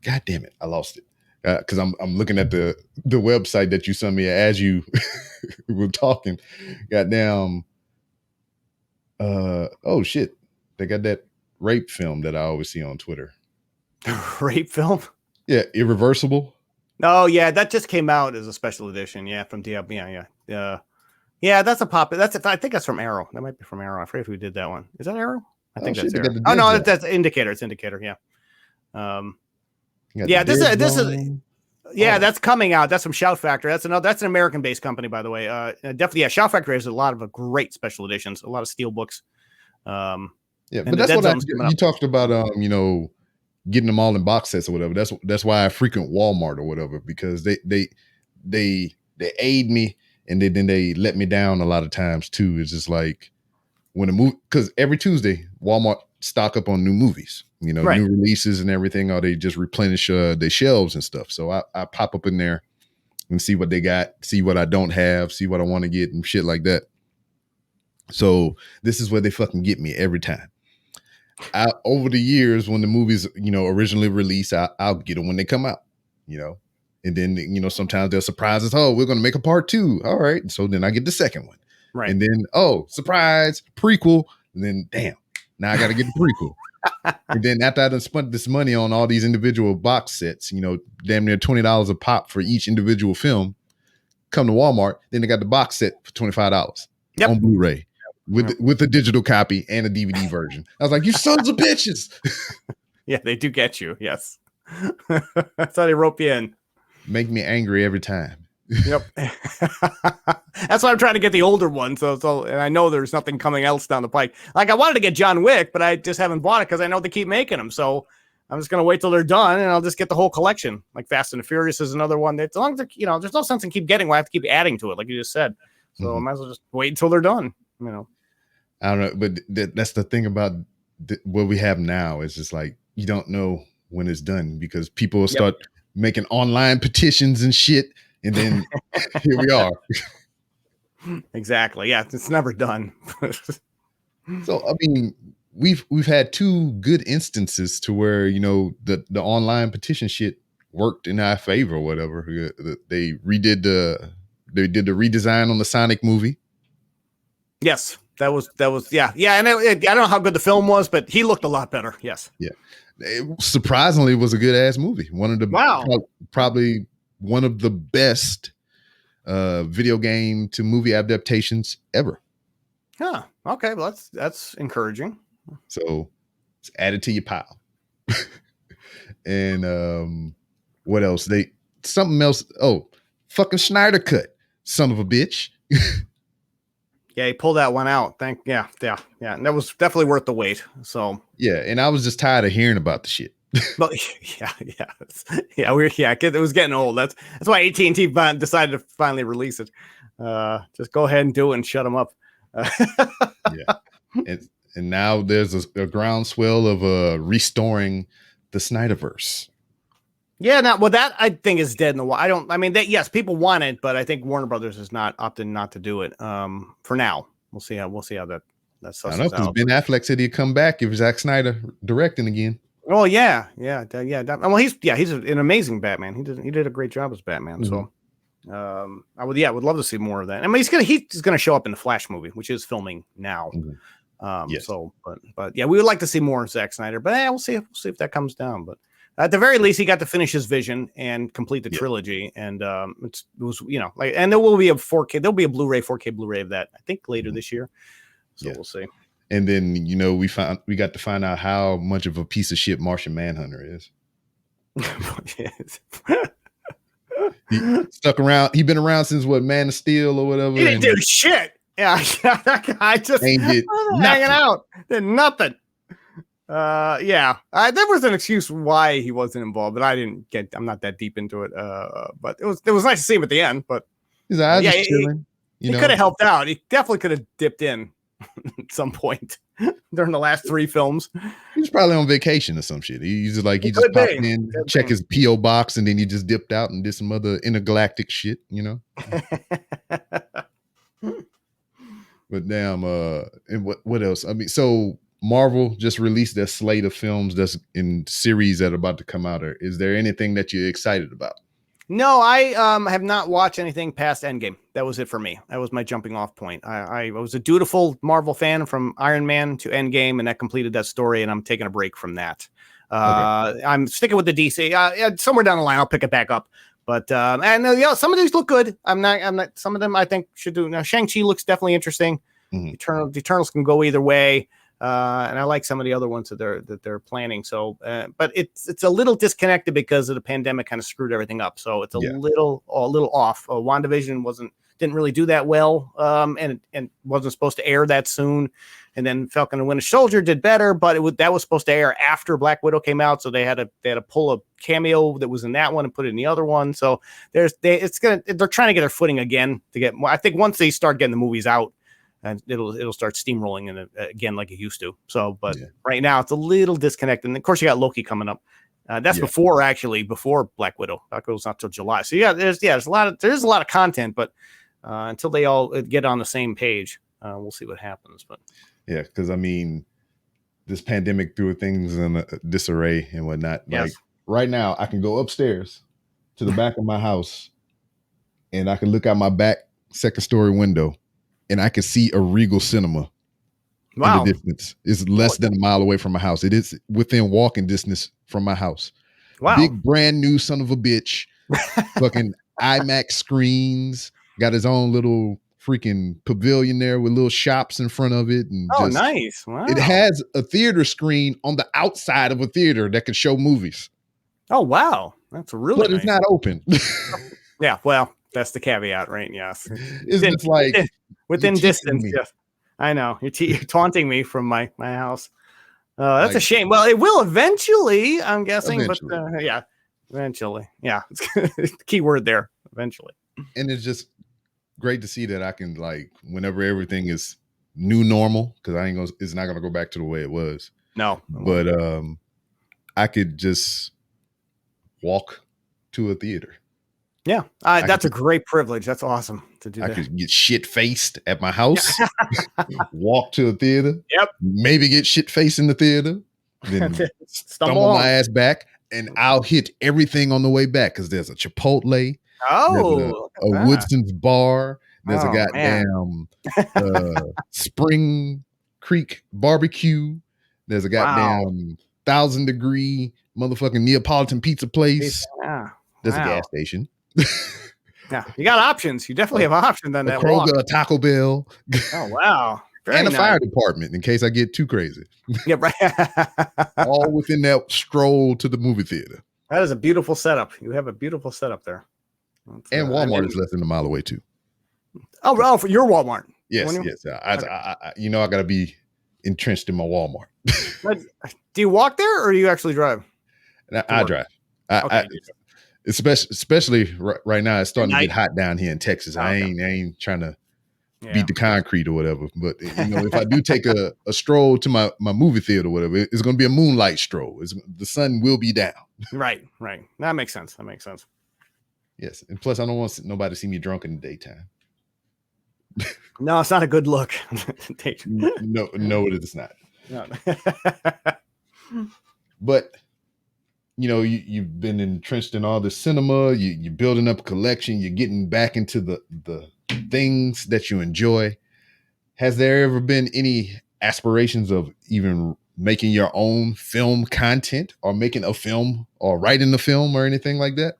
God damn it, I lost it. Because I'm looking at the website that you sent me as you were talking. Goddamn. Oh shit, they got that rape film that I always see on Twitter. Rape film? Yeah, Irreversible. Oh yeah, that just came out as a special edition. Yeah, from DL. Yeah, that's a pop. I think that's from Arrow. That might be from Arrow. I forget who did that one. Is that Arrow? I think that's Arrow. Oh no, that's Indicator. It's Indicator. Yeah. Yeah, this is. Yeah, that's coming out. That's from Shout Factory. That's an American-based company, by the way. Definitely, yeah. Shout Factory has a lot of great special editions, a lot of steel books. But that's what you talked about. Getting them all in box sets or whatever. That's why I frequent Walmart or whatever, because they aid me, and then they let me down a lot of times too. It's just like when a movie, because every Tuesday Walmart stock up on new movies, new releases and everything, or they just replenish their shelves and stuff. So I pop up in there and see what they got, see what I don't have, see what I want to get and shit like that. So this is where they fucking get me every time. Over the years, when the movies, originally released, I'll get them when they come out, and then, sometimes they'll surprise us. Oh, we're going to make a part 2. All right. So then I get the second one. Right. And then, oh, surprise, prequel. And then, damn, now I got to get the prequel. And then after I done spent this money on all these individual box sets, damn near $20 a pop for each individual film, come to Walmart, then they got the box set for $25 on Blu-ray with a digital copy and a DVD version. I was like, you sons of bitches. Yeah, they do get you. Yes. That's how they rope you in. Make me angry every time. Yep. That's why I'm trying to get the older one. So, and I know there's nothing coming else down the pike. Like I wanted to get John Wick, but I just haven't bought it because I know they keep making them. So I'm just gonna wait till they're done, and I'll just get the whole collection. Like Fast and the Furious is another one. That as long as there's no sense in keep getting. I have to keep adding to it, like you just said. So I might as well just wait until they're done. I don't know, but that's the thing about what we have now. Is just like you don't know when it's done because people will start making online petitions and shit, and then here we are. Exactly. Yeah, it's never done. So I mean, we've had two good instances to where the online petition shit worked in our favor or whatever. They did the redesign on the Sonic movie. Yes, that was yeah. And I don't know how good the film was, but he looked a lot better. Yes. Yeah. It surprisingly was a good ass movie. Probably one of the best video game to movie adaptations ever. Huh. Okay. Well, that's encouraging. So it's added to your pile. And what else? Something else. Oh, fucking Snyder cut, son of a bitch. Yeah, he pulled that one out. Yeah. And that was definitely worth the wait. So yeah, and I was just tired of hearing about the shit. But it was getting old. That's why AT&T decided to finally release it. Just go ahead and do it and shut them up. Yeah, and now there's a groundswell of restoring the Snyderverse. Yeah, that I think is dead in the water. Yes, people want it, but I think Warner Brothers is not opting not to do it. For now, we'll see how that I don't know because Ben Affleck said he'd come back if Zack Snyder directing again. Oh yeah. Well, he's an amazing Batman. He did a great job as Batman. Mm-hmm. So, I would love to see more of that. I mean, he's gonna show up in the Flash movie, which is filming now. Mm-hmm. Yes. So, but yeah, we would like to see more of Zack Snyder. But we'll see if that comes down. But at the very least, he got to finish his vision and complete the trilogy. And it was and there will be a 4K. There'll be a 4K Blu-ray of that. I think later this year. So we'll see. And then we got to find out how much of a piece of shit Martian Manhunter is. He stuck around. He been around since Man of Steel or whatever. He didn't do shit. Yeah, that guy just hanging out. Did nothing. There was an excuse why he wasn't involved, but I'm not that deep into it. But it was nice to see him at the end. But he's just chilling. He could have helped out. He definitely could have dipped in at some point during the last 3 films. He's probably on vacation or some shit. He just popped in, check his PO box, and then he just dipped out and did some other intergalactic shit, But damn, and what else? I mean, so Marvel just released their slate of films that's in series that are about to come out. Or is there anything that you're excited about? No, I have not watched anything past Endgame. That was it for me. That was my jumping off point. I was a dutiful Marvel fan from Iron Man to Endgame, and that completed that story, and I'm taking a break from that. Okay. I'm sticking with the DC. Somewhere down the line, I'll pick it back up. But some of these look good. I'm not. Some of them I think should do. Now Shang-Chi looks definitely interesting. Mm-hmm. The Eternals can go either way. And I like some of the other ones that they're planning. So, but it's a little disconnected because of the pandemic kind of screwed everything up. So it's a little off. WandaVision didn't really do that well, and wasn't supposed to air that soon. And then Falcon and Winter Soldier did better, but that was supposed to air after Black Widow came out. So they had to pull a cameo that was in that one and put it in the other one. So they're trying to get their footing again to get more. I think once they start getting the movies out, and it'll start steamrolling in again like it used to. So, but right now it's a little disconnected. And of course you got Loki coming up. That's before Black Widow. Black Widow's not till July. So there's a lot of content, but until they all get on the same page, we'll see what happens. But yeah, because I mean, this pandemic threw things in a disarray and whatnot. Yes. Like right now, I can go upstairs to the back of my house, and I can look out my back second story window, and I can see a Regal Cinema. Wow. In the distance. It's less than a mile away from my house. It is within walking distance from my house. Wow. Big brand new son of a bitch. Fucking IMAX screens. Got his own little freaking pavilion there with little shops in front of it. And nice. Wow. It has a theater screen on the outside of a theater that can show movies. Oh, wow. That's really But it's not open. Yeah, well, that's the caveat, right? Yes. It's like within distance. Yes. I know. You're taunting me from my house. That's a Like, shame. Well, it will eventually, I'm guessing, eventually. but yeah, eventually. Yeah, it's key word there. Eventually. And it's just great to see that I can, like, whenever everything is new normal, because it's not gonna go back to the way it was. No, But I could just walk to a theater. yeah, that's a great privilege. That's awesome to do I that. could get shit faced at my house, walk to a theater, Yep. maybe get shit faced in the theater, then stumble on. my ass back, and I'll hit everything on the way back because there's a Chipotle, there's Oh, a Woodson's bar, there's a oh man. goddamn Spring Creek barbecue, there's a Wow. goddamn 1,000-degree motherfucking Neapolitan pizza place, Yeah. there's a Wow. gas station. Yeah, you got options. You definitely have options on A that walk. Kroger, a Taco Bell, Oh wow. Very and a nice. fire department in case I get too crazy. Yeah, right. All within that stroll to the movie theater. That is a beautiful setup. You have a beautiful setup there. And Walmart is less than a mile away too. Oh, for your Walmart. Yes, yes. I gotta be entrenched in my Walmart. Do you walk there or do you actually drive? I drive. Okay. Especially right now, it's starting to get Night. hot down here in Texas. I ain't trying to Yeah. beat the concrete or whatever. But if I do take a stroll to my movie theater or whatever, it's going to be a moonlight stroll. The sun will be down. Right. That makes sense. Yes, and plus I don't want nobody to see me drunk in the daytime. No, it's not a good look. No, it is not. No. But you've been entrenched in all the cinema. You're building up a collection. You're getting back into the things that you enjoy. Has there ever been any aspirations of even making your own film content, or making a film, or writing a film, or anything like that?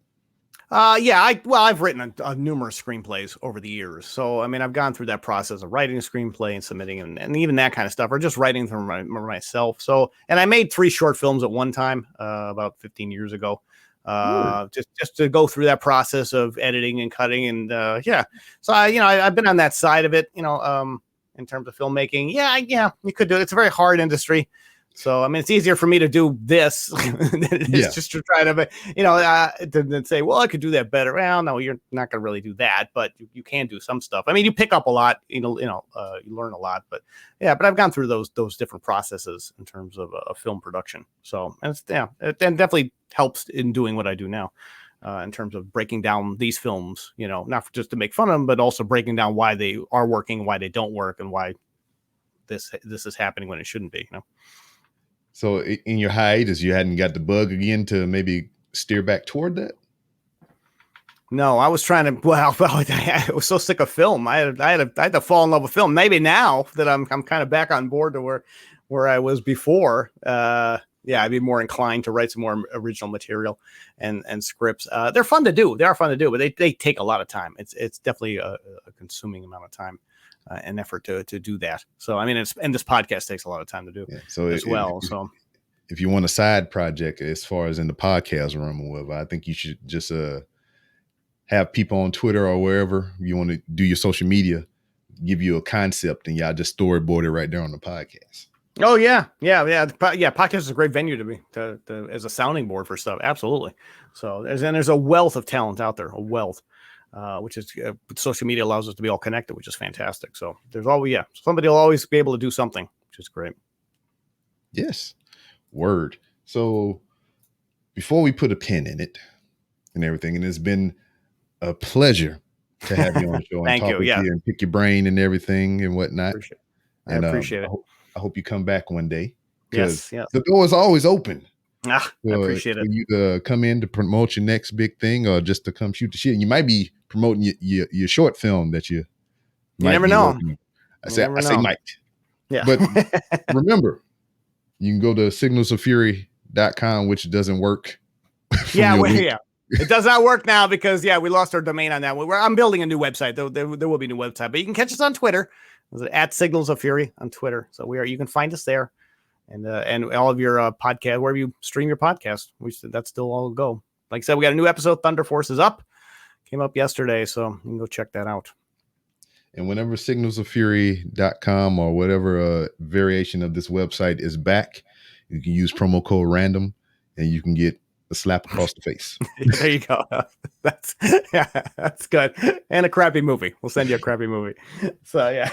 Yeah, I've written numerous screenplays over the years. So, I mean, I've gone through that process of writing a screenplay and submitting and even that kind of stuff, or just writing them myself. So, and I made 3 short films at one time, about 15 years ago, just to go through that process of editing and cutting. And, yeah, so I've been on that side of it, in terms of filmmaking. Yeah, you could do it. It's a very hard industry. So, I mean, it's easier for me to do this than it is just to try to, to say, well, I could do that better. Well, no, you're not going to really do that, but you can do some stuff. I mean, you pick up a lot, you learn a lot, but I've gone through those different processes in terms of film production. So, and it definitely helps in doing what I do now, in terms of breaking down these films, not just to make fun of them, but also breaking down why they are working, why they don't work, and why this is happening when it shouldn't be, So in your hiatus, you hadn't got the bug again to maybe steer back toward that? No, I was trying to. Well, I was so sick of film. I had to fall in love with film. Maybe now that I'm kind of back on board to where I was before. I'd be more inclined to write some more original material and scripts. They're fun to do. They are fun to do, but they take a lot of time. It's definitely a consuming amount of time. And effort to do that. So, I mean, and this podcast takes a lot of time to do as well. So if you want a side project as far as in the podcast realm or whatever, I think you should just have people on Twitter or wherever you want to do your social media, give you a concept, and y'all just storyboard it right there on the podcast. Oh yeah. Podcast is a great venue to be as a sounding board for stuff. Absolutely. So there's a wealth of talent out there, which is social media allows us to be all connected, which is fantastic. So there's somebody will always be able to do something, which is great. Yes. Word. So before we put a pin in it and everything, and it's been a pleasure to have you on the show and talk with you and pick your brain and everything and whatnot. I appreciate it. I hope you come back one day. Yes. The door is always open. I appreciate it. For you to come in to promote your next big thing, or just to come shoot the shit. And you might be promoting your short film that you never know. I say might. Yeah. But remember, you can go to signalsoffury.com, which doesn't work. It does not work now because we lost our domain on that. I'm building a new website. There will be a new website, but you can catch us on Twitter. At Signals of Fury on Twitter. So you can find us there. And all of your podcast, wherever you stream your podcast, that's still all go. Like I said, we got a new episode. Thunder Force is up. Came up yesterday, so you can go check that out. And whenever signalsoffury.com or whatever variation of this website is back, You can use promo code random and you can get a slap across the face. There you go. That's that's good. And a crappy movie. We'll send you a crappy movie. So yeah.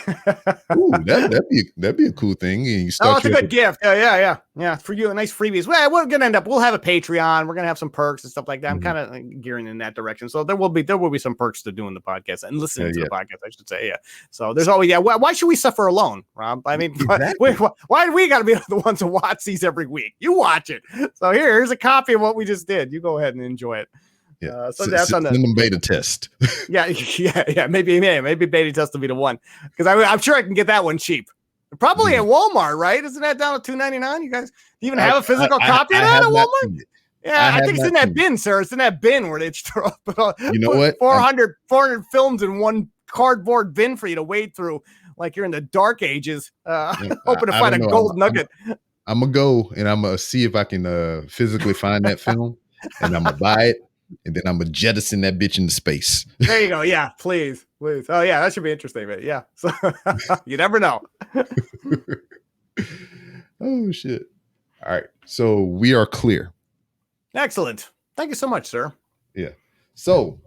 Ooh, that'd be a cool thing. And you Oh, start it's a good gift. Yeah. For you, a nice freebies. Well, we're gonna end up. We'll have a Patreon. We're gonna have some perks and stuff like that. I'm kind of gearing in that direction. So there will be some perks to doing the podcast and listening to the podcast. I should say. Yeah. So there's always Why should we suffer alone, Rob? I mean, exactly. why do we got to be the ones to watch these every week? You watch it. So here's a copy of what we just did. You go ahead and enjoy it. Yeah. So that's on the send them beta test. yeah. Maybe beta test will be the one because I'm sure I can get that one cheap. Probably at Walmart, right? Isn't that down to $2.99? You guys even have a physical copy of that at Walmart? Yeah, I think it's in that bin, sir. It's in that bin where they throw up. You know what? 400 films in one cardboard bin for you to wade through, like you're in the dark ages, hoping to find a gold nugget. I'm gonna go and I'm gonna see if I can physically find that film, and I'm gonna buy it, and then I'm gonna jettison that bitch into space. There you go. Yeah, please. Oh yeah, that should be interesting. But yeah, so you never know. Oh shit! All right, so we are clear. Excellent. Thank you so much, sir. Yeah. So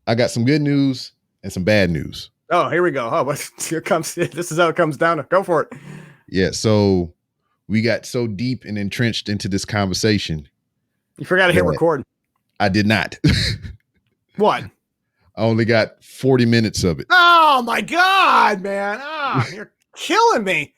I got some good news and some bad news. Oh, here we go. Oh, but here comes. This is how it comes down. Go for it. Yeah. So we got so deep and entrenched into this conversation. You forgot to hit record. I did not. What? I only got 40 minutes of it. Oh my God, man. Oh, you're killing me,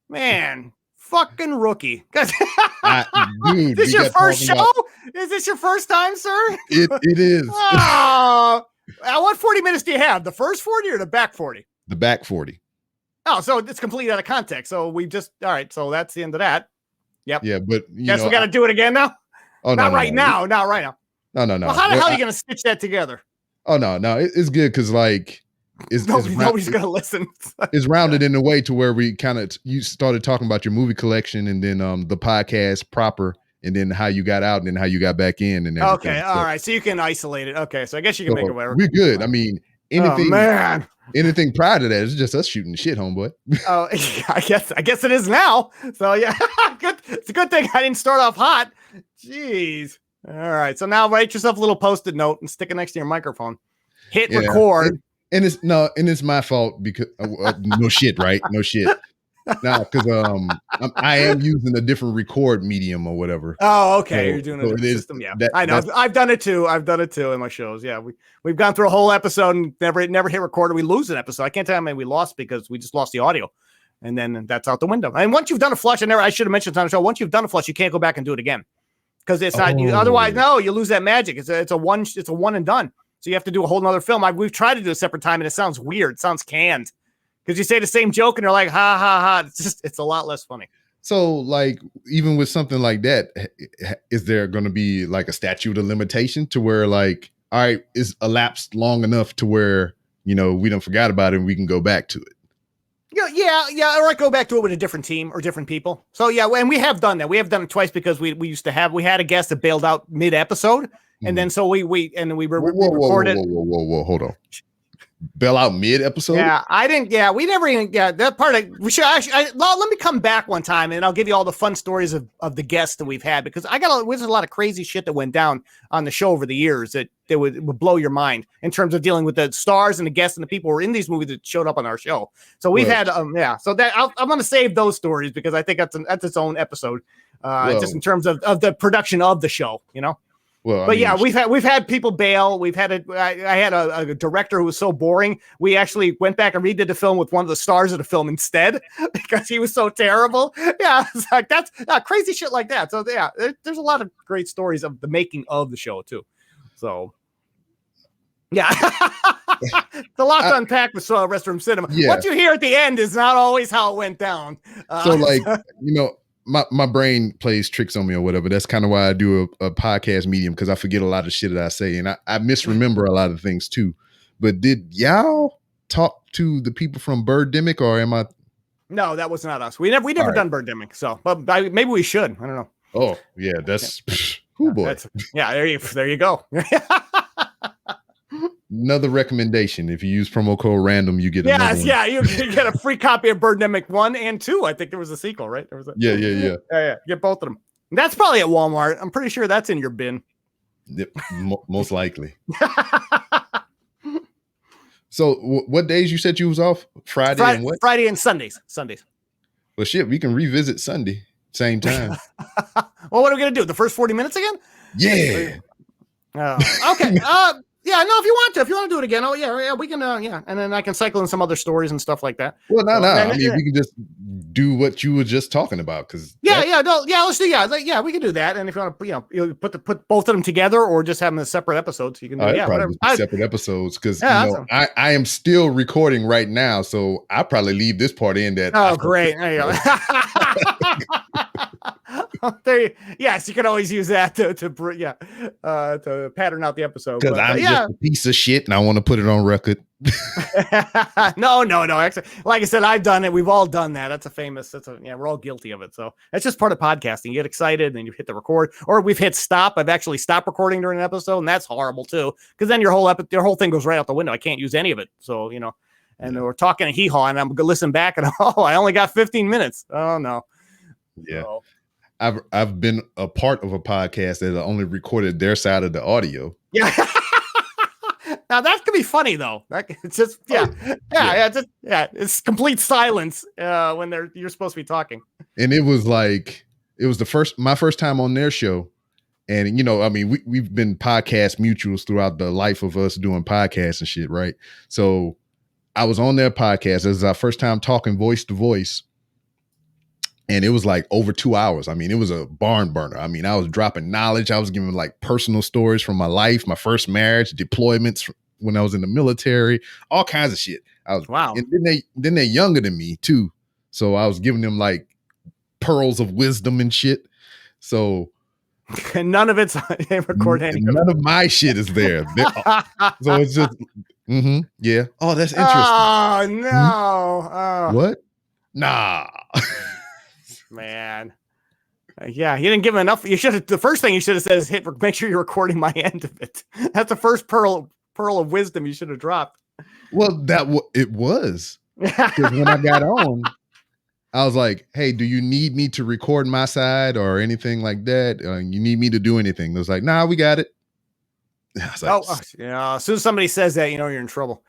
man. Fucking rookie. Dude, this your first show? Is this your first time, sir? It is. Oh, what 40 minutes do you have? The first 40 or the back 40? The back 40. Oh, so it's completely out of context. So we just, all right. So that's the end of that. Yep. Yeah, but guess we got to do it again now? Oh, not right now. Not right now. No. Well, how the hell are you going to stitch that together? Oh, no. It's good because, like, nobody's going to listen. It's rounded in a way to where we kind of, you started talking about your movie collection and then the podcast proper and then how you got out and then how you got back in and everything. Okay. All right. So you can isolate it. Okay. So I guess you can make it work. We're good. I mean, anything. Oh, man. Anything prior to that is just us shooting shit, homeboy. Oh, I guess it is now. So yeah, good. It's a good thing I didn't start off hot. Jeez. All right. So now write yourself a little Post-it note and stick it next to your microphone. Hit record. And it's my fault because no shit, right? No shit. No, because I am using a different record medium or whatever. Oh, okay. You're doing a different system. Yeah, I know. I've done it too. In my shows. Yeah, we've gone through a whole episode and never hit record. We lose an episode. I can't tell how many we lost because we just lost the audio, and then that's out the window. And once you've done a flush, I should have mentioned on the show. Once you've done a flush, you can't go back and do it again because it's not. Otherwise, no, you lose that magic. It's a one and done. So you have to do a whole nother film. We've tried to do a separate time, and it sounds weird. It sounds canned. Because you say the same joke and they're like, ha, ha, ha. It's a lot less funny. So, like, even with something like that, is there going to be like a statute of limitation to where, like, all right, it's elapsed long enough to where, we don't forgot about it and we can go back to it? Yeah. Or I go back to it with a different team or different people. So, yeah, and we have done that. We have done it twice because we had a guest that bailed out mid-episode. And then so we recorded. Whoa, hold on. Bail out mid-episode? Yeah, I didn't. Yeah, we never even. Yeah, that part. We should actually. Let me come back one time, and I'll give you all the fun stories of the guests that we've had because there's a lot of crazy shit that went down on the show over the years that would blow your mind in terms of dealing with the stars and the guests and the people who were in these movies that showed up on our show. So we've had. So that I'm going to save those stories because I think that's its own episode. Just in terms of the production of the show, Well, we've had people bail. I had a director who was so boring. We actually went back and redid the film with one of the stars of the film instead because he was so terrible. Yeah, it's like that's crazy shit like that. So yeah, there's a lot of great stories of the making of the show too. So yeah, it's a lot to unpack with Restroom Cinema. Yeah. What you hear at the end is not always how it went down. My brain plays tricks on me or whatever. That's kind of why I do a podcast medium because I forget a lot of shit that I say and I misremember a lot of things too. But did y'all talk to the people from Birdemic or am I? No, that was not us. We never done Birdemic. So, but maybe we should. I don't know. Oh yeah, that's boy. There you go. Another recommendation: if you use promo code random, you get another one. Yeah, you get a free copy of Birdemic 1 and 2. I think there was a sequel, right? There was yeah. Get both of them. That's probably at Walmart. I'm pretty sure that's in your bin. Yep, most likely. So, what days you said you was off? Friday and what? Friday and Sundays. Well, shit, we can revisit Sunday, same time. Well, what are we gonna do? The first 40 minutes again? Yeah. Okay. Yeah, no, if you want to do it again, we can, and then I can cycle in some other stories and stuff like that. Well, no. I mean, we can just do what you were just talking about, because let's do, we can do that. And if you want to, you put both of them together, or just have them as separate episodes, you can do, whatever. Separate episodes, because I am still recording right now, so I probably leave this part in. Great, there you go. Yes, you can always use that to pattern out the episode. Because I'm just a piece of shit and I want to put it on record. No. Actually, like I said, I've done it. We've all done that. We're all guilty of it. So that's just part of podcasting. You get excited and then you hit the record, or we've hit stop. I've actually stopped recording during an episode, and that's horrible too, because then your whole thing goes right out the window. I can't use any of it. So, and we're talking a hee-haw, and I'm going to listen back and I only got 15 minutes. Oh no. Yeah. So, I've been a part of a podcast that only recorded their side of the audio. Yeah. Now that could be funny though. It's just it's complete silence when you're supposed to be talking. And it was my first time on their show. And I mean, we've been podcast mutuals throughout the life of us doing podcasts and shit, right? So I was on their podcast. This is our first time talking voice to voice. And it was like over 2 hours. I mean, it was a barn burner. I mean, I was dropping knowledge. I was giving like personal stories from my life, my first marriage, deployments when I was in the military, all kinds of shit. Wow. And then they're younger than me too. So I was giving them like pearls of wisdom and shit. So and none of it's recorded. None of my shit is there. So it's just, yeah. Oh, that's interesting. Oh no. Oh. What? Nah. Man. Yeah, you didn't give him enough. The first thing you should have said is make sure you're recording my end of it. That's the first pearl of wisdom you should have dropped. Well, it was. Because when I got on, I was like, hey, do you need me to record my side or anything like that? You need me to do anything? It was like, nah, we got it. I was like, as soon as somebody says that, you're in trouble.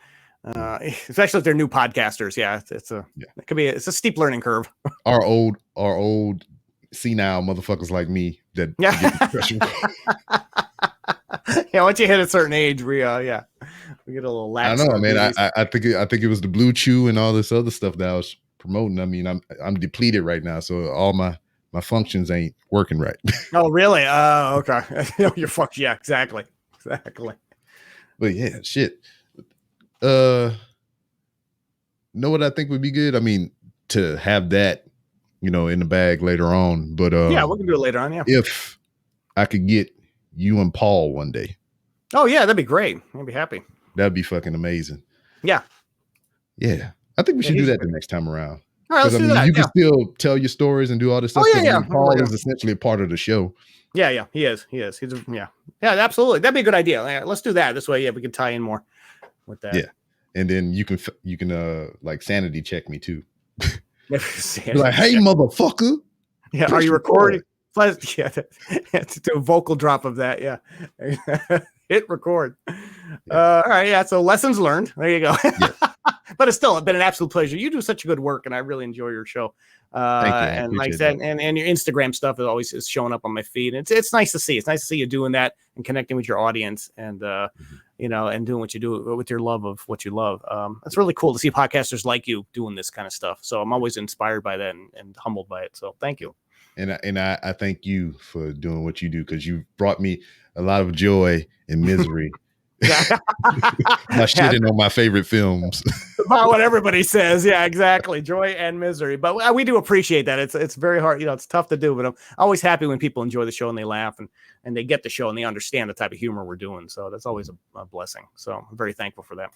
Especially if they're new podcasters. Yeah, it's a steep learning curve. Our old senile motherfuckers like me that once you hit a certain age, we get a little lax. I know, man. I think it was the Blue Chew and all this other stuff that I was promoting. I mean, I'm depleted right now, so all my functions ain't working right. Oh, really? Okay. You're fucked. Yeah, exactly. But yeah, shit. Know what I think would be good? I mean, to have that, in the bag later on. But we can do it later on. Yeah. If I could get you and Paul one day. Oh yeah, that'd be great. I'd be happy. That'd be fucking amazing. Yeah. Yeah. I think we should do that the next time around. All right, let's do that. You can still tell your stories and do all this stuff. Oh yeah. Paul is essentially a part of the show. Yeah, he is. He's yeah, absolutely. That'd be a good idea. Yeah, let's do that. This way, we can tie in more with that. Yeah. And then you can like sanity check me too. Like, hey, motherfucker. Yeah, are you recording? Yeah, to do a vocal drop of that. Yeah, hit record. All right, yeah. So lessons learned. There you go. Yeah. But it's still been an absolute pleasure. You do such a good work, and I really enjoy your show. Thank you. And like I said, and your Instagram stuff is showing up on my feed. It's nice to see. It's nice to see you doing that and connecting with your audience, and and doing what you do with your love of what you love. It's really cool to see podcasters like you doing this kind of stuff. So I'm always inspired by that and humbled by it. So thank you. And I thank you for doing what you do, because you brought me a lot of joy and misery. My shitting on my favorite films. About what everybody says. Yeah, exactly. Joy and misery. But we do appreciate that. It's very hard. It's tough to do, but I'm always happy when people enjoy the show and they laugh and they get the show and they understand the type of humor we're doing. So that's always a blessing. So I'm very thankful for that.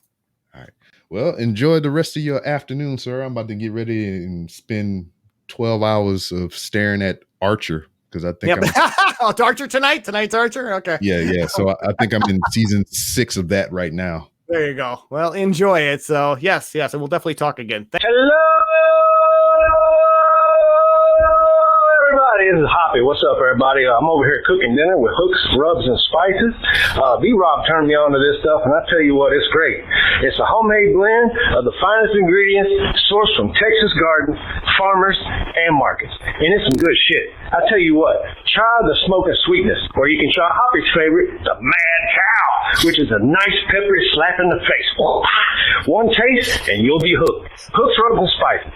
All right. Well, enjoy the rest of your afternoon, sir. I'm about to get ready and spend 12 hours of staring at Archer, because I think it's Archer tonight. Tonight's Archer. Okay. Yeah. So I think I'm in season 6 of that right now. There you go. Well, enjoy it. So yes, and we'll definitely talk again. Hello, everybody. This is Hoppy. What's up, everybody? I'm over here cooking dinner with hooks, rubs, and spices. B-Rob turned me on to this stuff, and I tell you what, it's great. It's a homemade blend of the finest ingredients sourced from Texas gardens, farmers, and markets. And it's some good shit. I tell you what, try the smoking sweetness, or you can try Hoppy's favorite, the Mad Cow, which is a nice peppery slap in the face. One taste, and you'll be hooked. Hooks, rubs, and spices.